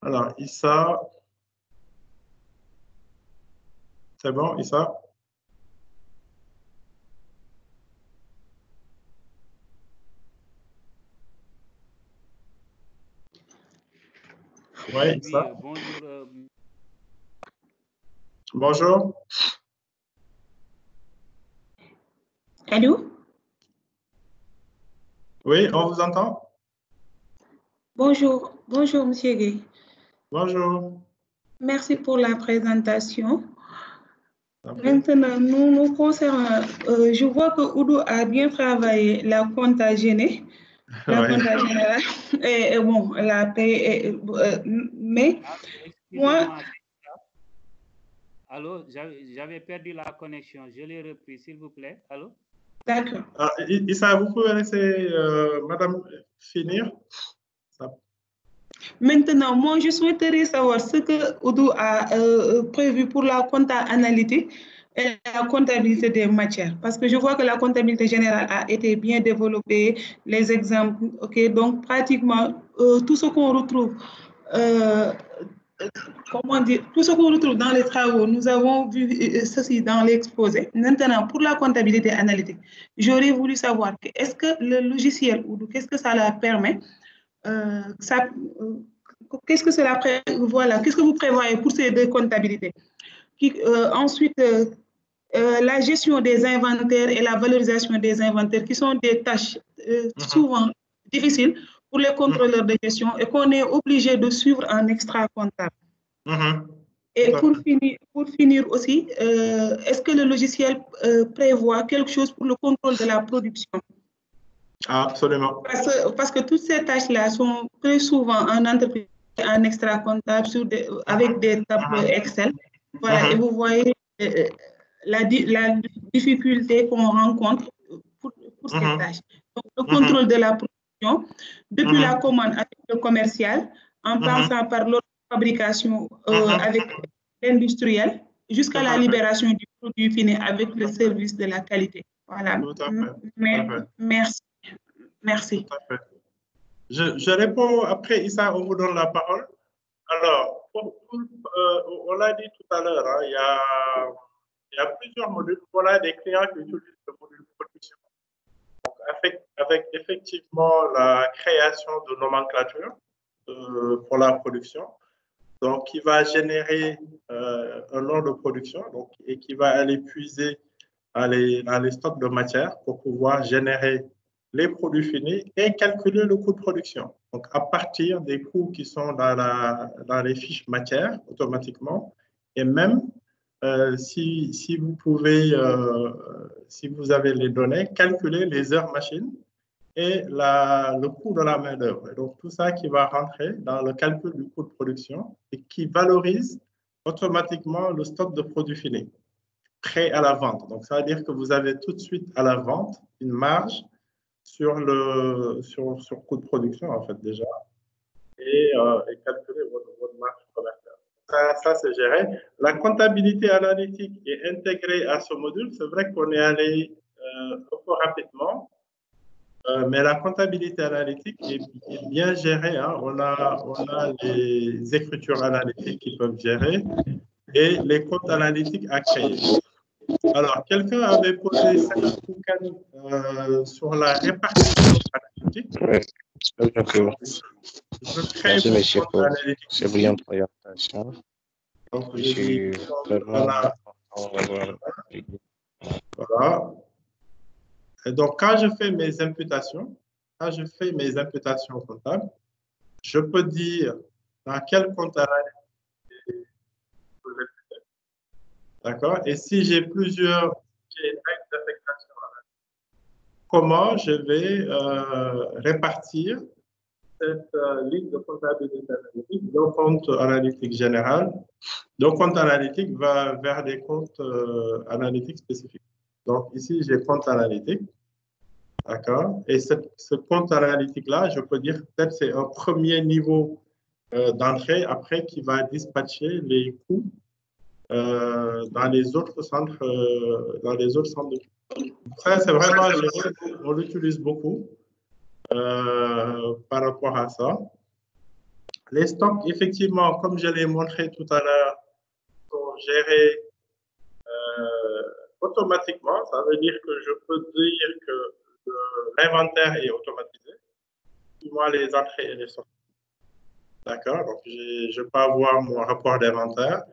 Alors, Issa... C'est bon, Issa? Oui, Issa. Bonjour. Bonjour. Allô? Oui, on vous entend? Bonjour, bonjour, Monsieur Gay. Bonjour. Merci pour la présentation. Maintenant, nous concernant, je vois que Oudou a bien travaillé la compta générale, et bon, la paix, mais moi... Allô, j'avais perdu la connexion, je l'ai repris, s'il vous plaît. Allô? D'accord. Issa, vous pouvez laisser Madame finir? Maintenant, moi, je souhaiterais savoir ce que Oudou a prévu pour la compta analytique et la comptabilité des matières. Parce que je vois que la comptabilité générale a été bien développée, les exemples, ok, donc pratiquement tout ce qu'on retrouve, comment dire, tout ce qu'on retrouve dans les travaux, nous avons vu ceci dans l'exposé. Maintenant, pour la comptabilité analytique, j'aurais voulu savoir, est-ce que le logiciel Oudou, qu'est-ce que ça leur permet? Qu'est-ce que cela voilà, qu'est-ce que vous prévoyez pour ces deux comptabilités? Ensuite, la gestion des inventaires et la valorisation des inventaires, qui sont des tâches souvent difficiles pour les contrôleurs de gestion et qu'on est obligé de suivre en extra-comptable. Et pour finir aussi, est-ce que le logiciel prévoit quelque chose pour le contrôle de la production? Absolument. Parce que toutes ces tâches-là sont très souvent en entreprise, en extra-comptable, avec des tableaux Excel. Voilà, et vous voyez la difficulté qu'on rencontre pour ces tâches. Donc, le contrôle de la production, depuis la commande avec le commercial, en passant par l'autre fabrication avec l'industriel, jusqu'à la libération du produit fini avec le service de la qualité. Voilà. Merci. Merci. Je réponds après, Issa, on vous donne la parole. Alors, on l'a dit tout à l'heure, hein, il y a plusieurs modules. Voilà des clients qui utilisent le module production. Donc, avec effectivement la création de nomenclature pour la production, donc qui va générer un nom de production donc, et qui va aller puiser dans les stocks de matière pour pouvoir générer les produits finis et calculer le coût de production. Donc, à partir des coûts qui sont dans les fiches matières automatiquement, et même si vous pouvez, si vous avez les données, calculer les heures machines et le coût de la main-d'œuvre. Donc, tout ça qui va rentrer dans le calcul du coût de production et qui valorise automatiquement le stock de produits finis prêt à la vente. Donc, ça veut dire que vous avez tout de suite à la vente une marge sur coût de production, en fait, déjà, et calculer votre marge commerciale. Ça c'est géré. La comptabilité analytique est intégrée à ce module. C'est vrai qu'on est allé un peu rapidement, mais la comptabilité analytique est bien gérée. Hein. On a les écritures analytiques qui peuvent gérer et les comptes analytiques à créer. Alors, quelqu'un avait posé cette boucane sur la répartition analytique. Je crée Merci, monsieur, pour analytique. cette brillante présentation. Donc, Je suis vraiment voilà. Et donc, quand je fais mes imputations, comptables, je peux dire dans quel compte analytique. D'accord? Et si j'ai plusieurs règles d'affectation, comment je vais répartir cette ligne de comptabilité analytique d'un compte analytique général, d'un compte analytique va vers des comptes analytiques spécifiques. Donc ici, j'ai compte analytique. D'accord? Et ce compte analytique-là, je peux dire peut-être c'est un premier niveau d'entrée, après qui va dispatcher les coûts dans les autres centres de... Ça, c'est vraiment, on l'utilise beaucoup par rapport à ça. Les stocks, effectivement, comme je l'ai montré tout à l'heure, sont gérés automatiquement. Ça veut dire que je peux dire que l'inventaire est automatisé. Moi, les entrées et les sorties. D'accord? Donc, je peux avoir mon rapport d'inventaire.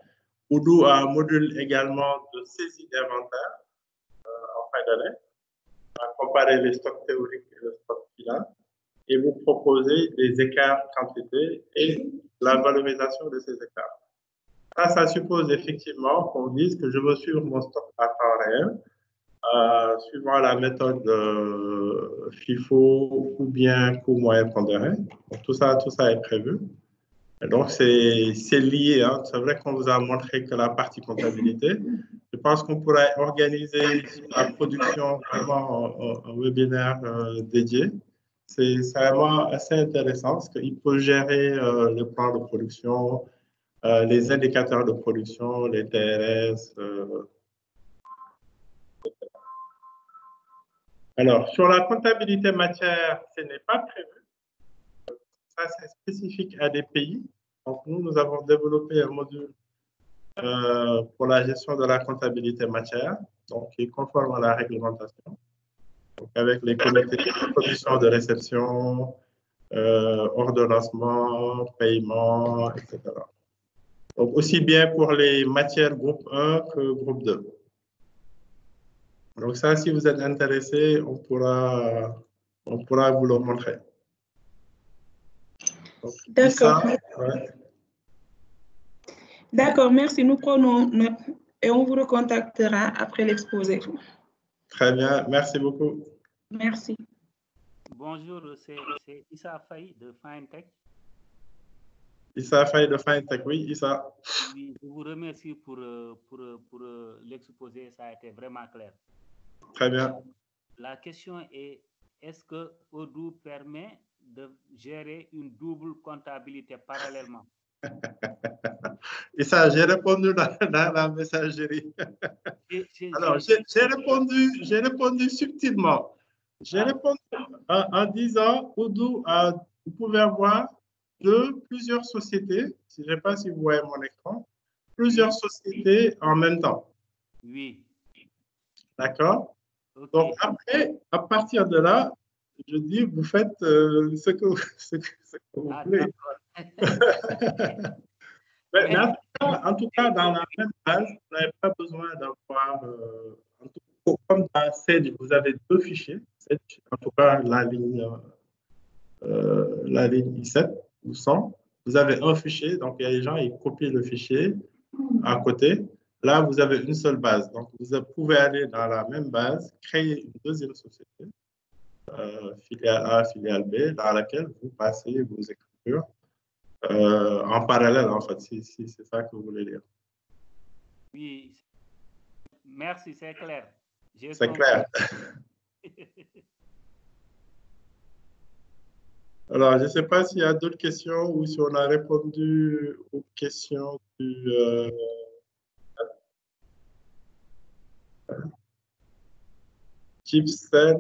Oudou a un module également de saisie d'inventaire en fin d'année. comparer les stocks théoriques et le stock final, et vous proposer les écarts quantité et la valorisation de ces écarts. Ça suppose effectivement qu'on dise que je veux suivre mon stock à temps réel, suivant la méthode FIFO ou bien coût moyen pondéré. Donc, tout ça est prévu. Et donc, c'est lié. Hein. C'est vrai qu'on vous a montré que la partie comptabilité. Je pense qu'on pourrait organiser la production vraiment un webinaire dédié. C'est vraiment assez intéressant parce qu'il peut gérer le plan de production, les indicateurs de production, les TRS. Alors, sur la comptabilité matière, ce n'est pas prévu. Ça, c'est spécifique à des pays. Donc, nous avons développé un module pour la gestion de la comptabilité matière, donc qui est conforme à la réglementation, donc avec les commissions de réception, ordonnancement, paiement, etc. Donc, aussi bien pour les matières groupe 1 que groupe 2. Donc ça, si vous êtes intéressé, on pourra vous le montrer. D'accord. Ouais. D'accord, merci. Nous prenons note et on vous recontactera après l'exposé. Très bien, merci beaucoup. Merci. Bonjour, c'est Issa Faye de FineTech. Issa Faye de FineTech, oui, Issa. Oui, je vous remercie pour l'exposé, ça a été vraiment clair. Très bien. La question est, est-ce que Odoo permet de gérer une double comptabilité parallèlement? Et ça, j'ai répondu dans la messagerie. Alors, j'ai répondu subtilement. J'ai répondu en disant, Odoo, vous pouvez avoir plusieurs sociétés, je ne sais pas si vous voyez mon écran, plusieurs sociétés en même temps. Oui. D'accord? Okay. Donc, après, à partir de là, je dis, vous faites ce que vous voulez. Mais en tout cas, dans la même base, vous n'avez pas besoin d'avoir, comme dans Sage, vous avez deux fichiers, Sage, en tout cas la ligne I7 ou 100, vous avez un fichier, donc il y a des gens, ils copient le fichier à côté. Là, vous avez une seule base. Donc, vous pouvez aller dans la même base, créer une deuxième société, filiale A, filiale B, dans laquelle vous passez vos écritures en parallèle, en fait, si c'est ça que vous voulez dire. Oui, merci, c'est clair. C'est clair. Alors, je ne sais pas s'il y a d'autres questions ou si on a répondu aux questions du... Gibson.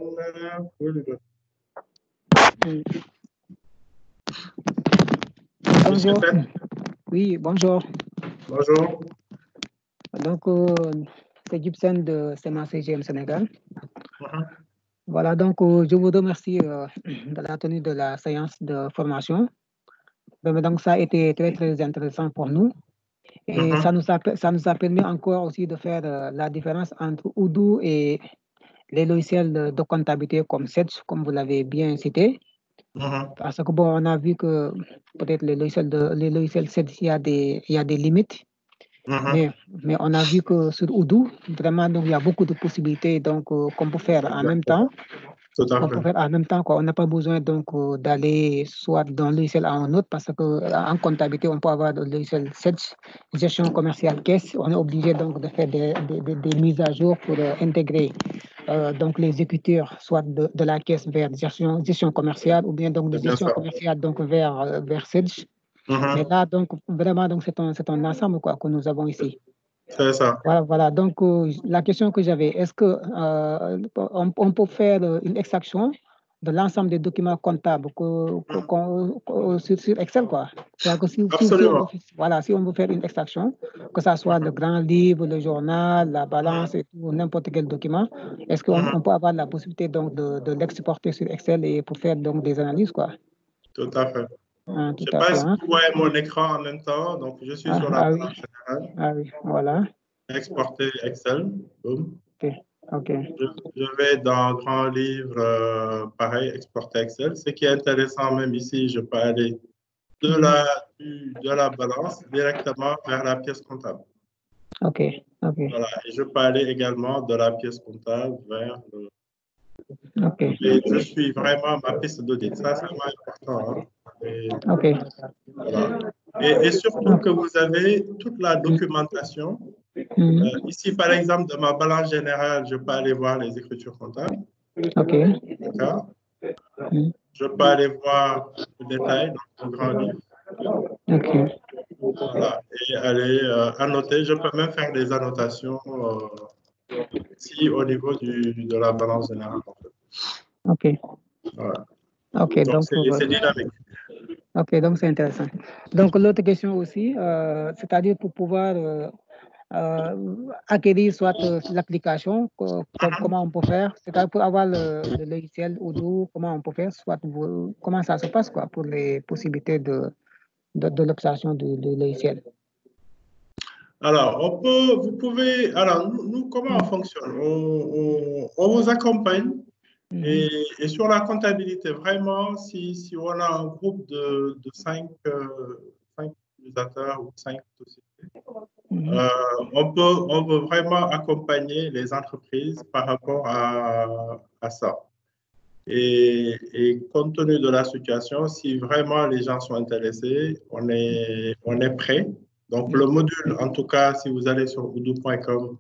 Bonjour. Oui, bonjour. Bonjour. Donc, c'est Gibson de CMA-CGM Sénégal. Voilà, donc je vous remercie de la tenue de la séance de formation. Donc, ça a été très, très intéressant pour nous. Et ça nous a permis encore aussi de faire la différence entre Odoo et les logiciels de comptabilité comme Sage, comme vous l'avez bien cité. Parce que bon, on a vu que peut-être les logiciels Sage, il y a des limites. Mais on a vu que sur Odoo, vraiment, donc, il y a beaucoup de possibilités qu'on peut faire en même temps. On n'a pas besoin donc d'aller soit d'un logiciel à un autre parce qu'en comptabilité, on peut avoir le logiciel Sage, gestion commerciale caisse. On est obligé donc de faire des mises à jour pour intégrer donc les écritures soit de la caisse vers gestion commerciale ou bien donc de gestion commerciale donc vers Sage. Mais là, donc, vraiment, donc, c'est un ensemble quoi, que nous avons ici. C'est ça. Voilà. Donc, la question que j'avais, est-ce qu'on peut faire une extraction de l'ensemble des documents comptables sur Excel, quoi? C'est-à-dire que si on veut faire une extraction, que ce soit le grand livre, le journal, la balance et tout, n'importe quel document, est-ce qu'on peut avoir la possibilité donc de l'exporter sur Excel et pour faire donc des analyses, quoi? Tout à fait. Je ne sais pas si vous voyez mon écran en même temps, donc je suis sur la page générale. Ah oui, voilà. Exporter Excel, boum. Okay. OK. Je vais dans Grand Livre, pareil, exporter Excel. Ce qui est intéressant, même ici, je peux aller de la balance directement vers la pièce comptable. OK. OK. Voilà. Et je peux aller également de la pièce comptable vers le... OK. Et je suis vraiment ma piste d'audit. Ça, c'est vraiment important. Hein. Et, OK. voilà. Et surtout que vous avez toute la documentation. Ici, par exemple, de ma balance générale, je peux aller voir les écritures comptables. OK. D'accord. Je peux aller voir le détail dans le Grand Livre. OK. Voilà. Et aller annoter. Je peux même faire des annotations ici au niveau de la balance générale. En fait. OK. Voilà. OK. Donc, c'est dynamique. OK, donc c'est intéressant. Donc, l'autre question aussi, c'est-à-dire pour pouvoir acquérir soit l'application, comment on peut faire, c'est-à-dire pour avoir le logiciel Odoo, comment on peut faire, soit comment ça se passe quoi, pour les possibilités de l'obtention du logiciel. Alors, vous pouvez, alors nous comment on fonctionne? On vous accompagne et sur la comptabilité, vraiment, si on a un groupe de 5 utilisateurs ou 5 sociétés, on peut vraiment accompagner les entreprises par rapport à ça. Et compte tenu de la situation, si vraiment les gens sont intéressés, on est prêt. Donc, le module, en tout cas, si vous allez sur odoo.com,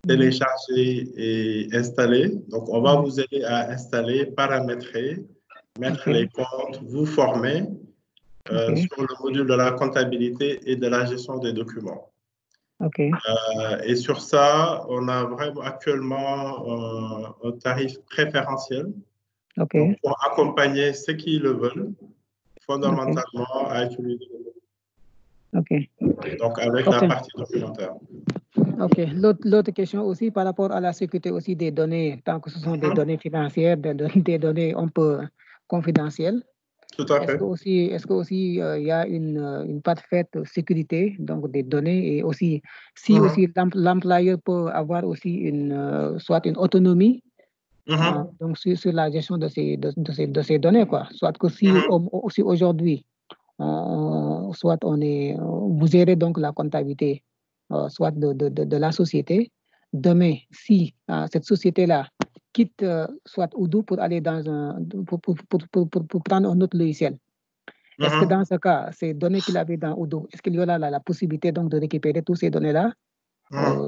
télécharger et installer. Donc, on va vous aider à installer, paramétrer, mettre les comptes, vous former sur le module de la comptabilité et de la gestion des documents. Et sur ça, on a vraiment actuellement un tarif préférentiel. Donc, pour accompagner ceux qui le veulent, fondamentalement, à utiliser. Donc, avec la partie documentaire. OK. L'autre question aussi par rapport à la sécurité aussi des données, tant que ce sont des données financières, des données un peu confidentielles. Tout à fait. Est-ce que aussi il y a une parfaite sécurité donc des données et aussi si aussi l'employeur peut avoir aussi soit une autonomie donc sur la gestion de ces données quoi. Soit que si aujourd'hui soit vous gérez donc la comptabilité soit de la société. Demain, si cette société-là quitte soit Odoo pour aller pour prendre un autre logiciel, est-ce que dans ce cas, ces données qu'il avait dans Odoo, est-ce qu'il y aura la possibilité donc de récupérer toutes ces données-là,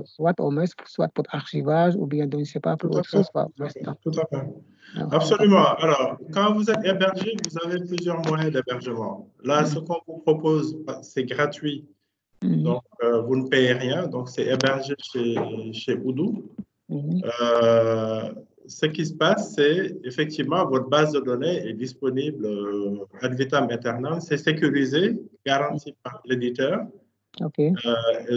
soit au moins, soit pour archivage ou bien, je ne sais pas, pour autre chose. Tout à fait. Absolument. Alors, quand vous êtes hébergé, vous avez plusieurs moyens d'hébergement. Là, ce qu'on vous propose, c'est gratuit. Donc, vous ne payez rien. Donc, c'est hébergé chez Odoo. Ce qui se passe, c'est effectivement votre base de données est disponible ad vitam aeternam. C'est sécurisé, garanti par l'éditeur.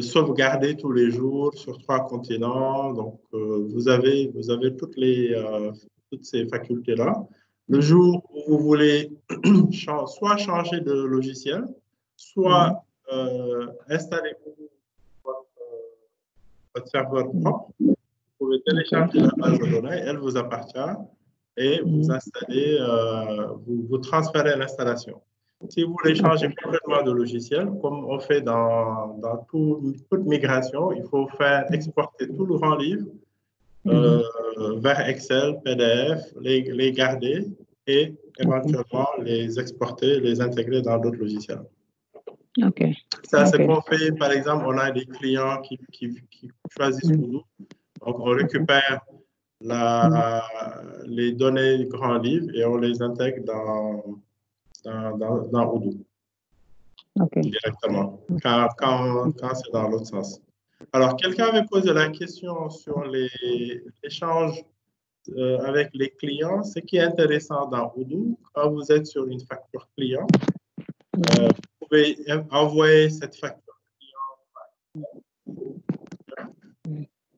Sauvegardé tous les jours sur 3 continents. Donc, vous avez toutes ces facultés-là. Le jour où vous voulez soit changer de logiciel, soit installer votre serveur propre, vous pouvez télécharger la base de données, elle vous appartient et vous installez, vous transférez l'installation. Si vous voulez changer complètement de logiciel, comme on fait dans toute migration, il faut faire exporter tout le Grand Livre vers Excel, PDF, les garder et éventuellement les exporter, les intégrer dans d'autres logiciels. Ça, c'est qu'on fait, par exemple, on a des clients qui choisissent Odoo. Donc, on récupère les données du Grand Livre et on les intègre dans Odoo. Directement, quand c'est dans l'autre sens. Alors, quelqu'un avait posé la question sur l'échange avec les clients. Ce qui est intéressant dans Odoo, quand vous êtes sur une facture client, vous pouvez envoyer cette facture client,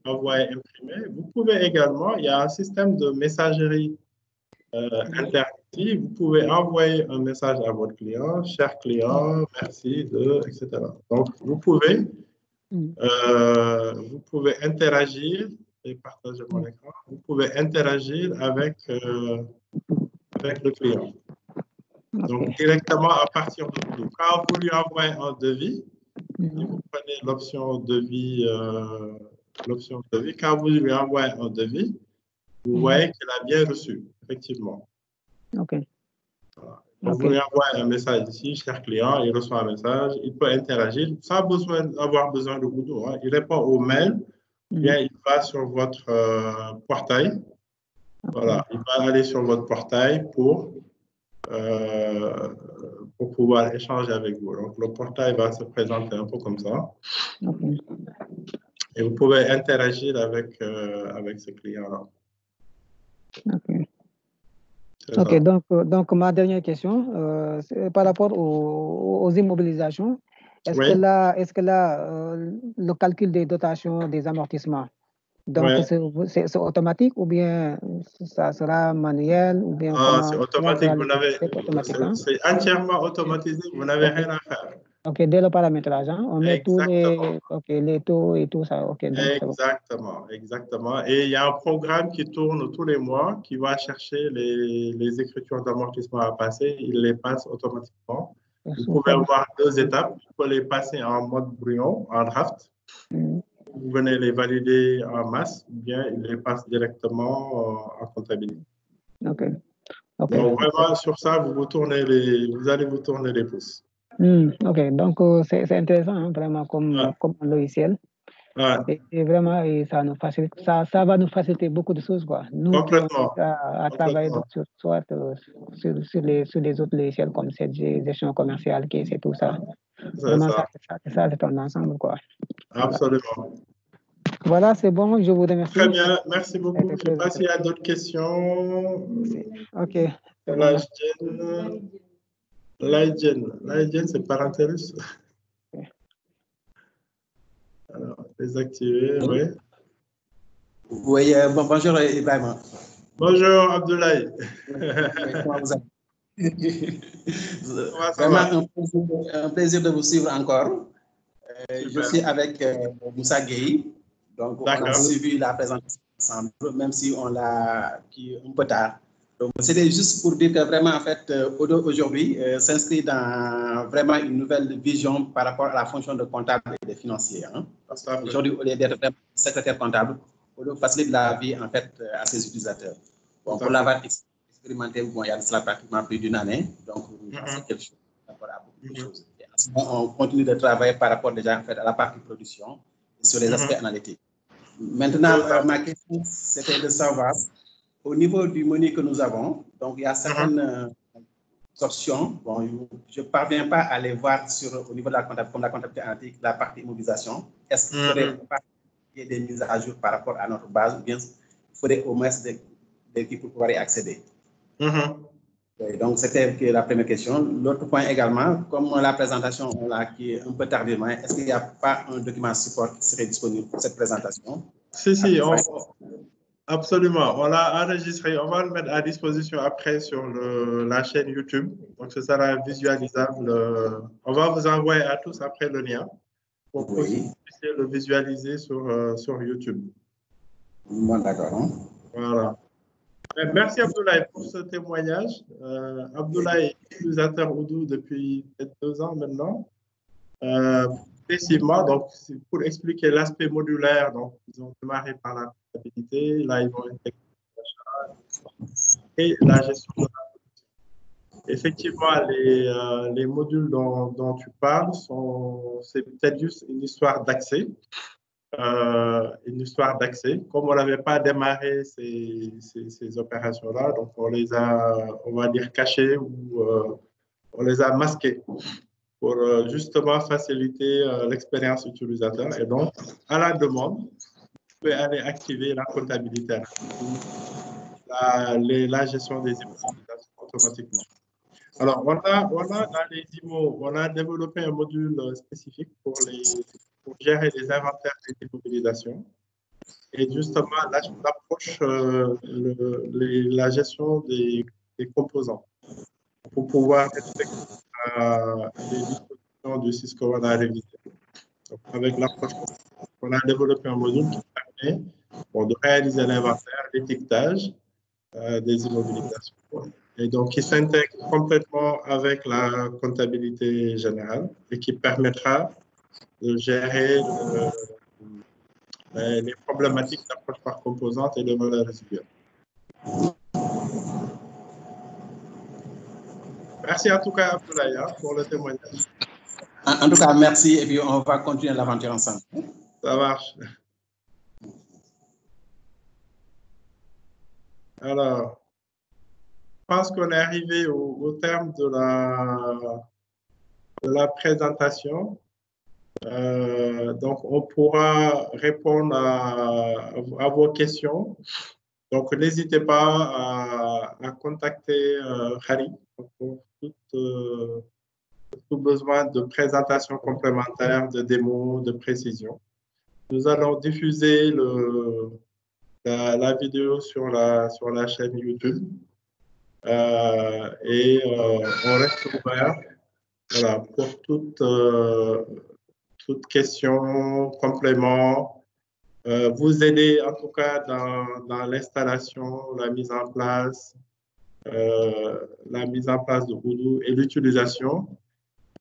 envoyer imprimé. Vous pouvez également, il y a un système de messagerie interactive. Vous pouvez envoyer un message à votre client, cher client, merci etc. Donc, vous pouvez interagir vais partager mon écran. Vous pouvez interagir avec le client. Donc, directement à partir de Odoo. Quand vous lui envoyez un devis, et vous prenez l'option devis, quand vous lui envoyez un devis, vous voyez qu'il a bien reçu, effectivement. OK. Voilà. Donc, vous lui envoyez un message ici, cher client, il reçoit un message, il peut interagir sans avoir besoin de Odoo. Hein. Il répond au mail, bien il va sur votre portail. Voilà, il va aller sur votre portail pour pouvoir échanger avec vous. Donc, le portail va se présenter un peu comme ça. Et vous pouvez interagir avec ce client-là. OK, donc ma dernière question, c'est par rapport aux immobilisations. Est-ce que là, le calcul des dotations, des amortissements, donc c'est automatique ou bien ça sera manuel ou bien c'est automatique. C'est entièrement automatisé. Vous n'avez rien à faire. OK, dès le paramétrage, hein, on met tous les taux et tout ça. OK, donc exactement. Et il y a un programme qui tourne tous les mois qui va chercher les écritures d'amortissement à passer. Il les passe automatiquement. Vous pouvez avoir 2 étapes. Vous pouvez les passer en mode brouillon, en draft. Vous venez les valider en masse ou bien il les passe directement en comptabilité. OK. Donc vraiment, sur ça, vous allez vous tourner les pouces. OK, donc c'est intéressant, hein, vraiment, comme un logiciel. Et vraiment, ça va nous faciliter beaucoup de choses, quoi. Nous qui avons à travailler soit sur les autres logiciels comme cette gestion commerciale, c'est tout ça. Vraiment, ça c'est un ensemble, quoi. Absolument. Voilà, c'est bon, je vous remercie. Très bien, merci beaucoup. Je ne sais pas s'il y a d'autres questions. OK. L'IGN, c'est Parenterus. Alors, désactiver, oui. Oui, bonjour Ibrahim. Bonjour Abdoulaye. Comment vous allez? Vraiment un plaisir de vous suivre encore. Je suis avec Moussa Gueye. Donc, on a suivi la présentation ensemble, même si on l'a un peu tard. Donc, c'était juste pour dire que vraiment, en fait, Odoo aujourd'hui s'inscrit dans vraiment une nouvelle vision par rapport à la fonction de comptable et de financier. Hein. Parce qu'aujourd'hui, au lieu d'être vraiment secrétaire comptable, Odoo facilite la vie, en fait, à ses utilisateurs. Bon, pour l'avoir expérimenté, il y a de cela pratiquement plus d'1 année. Donc, c'est quelque chose par rapport à beaucoup de choses. Et en ce moment, on continue de travailler par rapport déjà, en fait, à la partie production et sur les aspects analytiques. Maintenant, ma question, c'était de savoir, au niveau du menu que nous avons, donc il y a certaines options. Bon, je ne parviens pas à les voir au niveau de la comptabilité, comme la comptabilité analytique, la partie immobilisation. Est-ce qu'il faudrait des mises à jour par rapport à notre base ou bien il faudrait au moins des équipes pour pouvoir y accéder? Donc, c'était la première question. L'autre point également, comme la présentation qui est un peu tardivement, est-ce qu'il n'y a pas un document support qui serait disponible pour cette présentation? Si, absolument. On l'a enregistré. On va le mettre à disposition après sur la chaîne YouTube. Donc, ce sera visualisable. On va vous envoyer à tous après le lien pour que vous puissiez le visualiser sur YouTube. Bon, d'accord. Voilà. Merci Abdoulaye pour ce témoignage. Abdoulaye est utilisateur Odoo depuis peut-être 2 ans maintenant. Précisément, donc pour expliquer l'aspect modulaire, donc ils ont démarré par la comptabilité, là ils vont intégrer l'achat et la gestion de la production. Effectivement, les modules dont tu parles, c'est peut-être juste une histoire d'accès. Comme on n'avait pas démarré ces opérations-là, donc on les a, on va dire, cachées ou on les a masquées pour justement faciliter l'expérience utilisateur. Et donc, à la demande, vous pouvez aller activer la comptabilité, la gestion des immobilisations automatiquement. Alors, on a dans les IMO, on a développé un module spécifique pour gérer les inventaires des immobilisations et justement l'approche, la gestion des composants pour pouvoir respecter les dispositions du Cisco qu'on a révisé. Donc, avec l'approche, on a développé un module qui permet de réaliser l'inventaire, l'étiquetage des immobilisations. Et donc, qui s'intègre complètement avec la comptabilité générale et qui permettra de gérer les problématiques d'approche par composante et de valeur résiduelle. Merci en tout cas, Abdoulaye, pour le témoignage. En tout cas, merci et puis on va continuer l'aventure ensemble. Ça marche. Alors, je pense qu'on est arrivé au terme de la présentation. Donc, on pourra répondre à vos questions. Donc, n'hésitez pas à contacter Harry pour tout besoin de présentation complémentaire, de démo, de précision. Nous allons diffuser la vidéo sur la chaîne YouTube. Et on reste ouvert pour toute question, complément, vous aider en tout cas dans l'installation, la mise en place de Odoo et l'utilisation.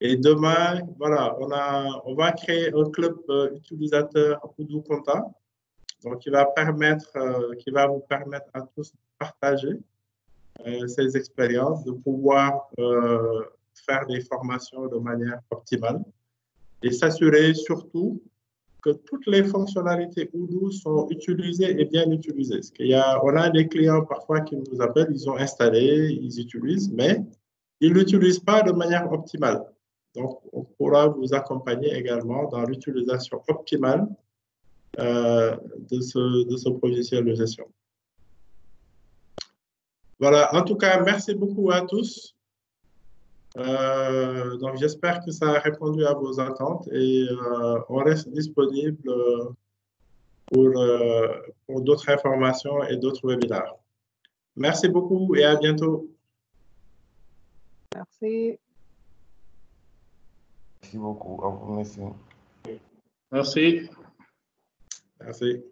Et demain, voilà, on va créer un club utilisateur Odoo Compta, donc qui va vous permettre à tous de partager ces expériences, de pouvoir faire des formations de manière optimale et s'assurer surtout que toutes les fonctionnalités Odoo sont utilisées et bien utilisées. Parce on a des clients parfois qui nous appellent, ils ont installé, ils utilisent, mais ils ne l'utilisent pas de manière optimale. Donc, on pourra vous accompagner également dans l'utilisation optimale de ce logiciel de gestion. Voilà, en tout cas, merci beaucoup à tous. Donc, j'espère que ça a répondu à vos attentes et on reste disponible pour d'autres informations et d'autres webinaires. Merci beaucoup et à bientôt. Merci. Merci beaucoup. À vous, merci. Merci. Merci.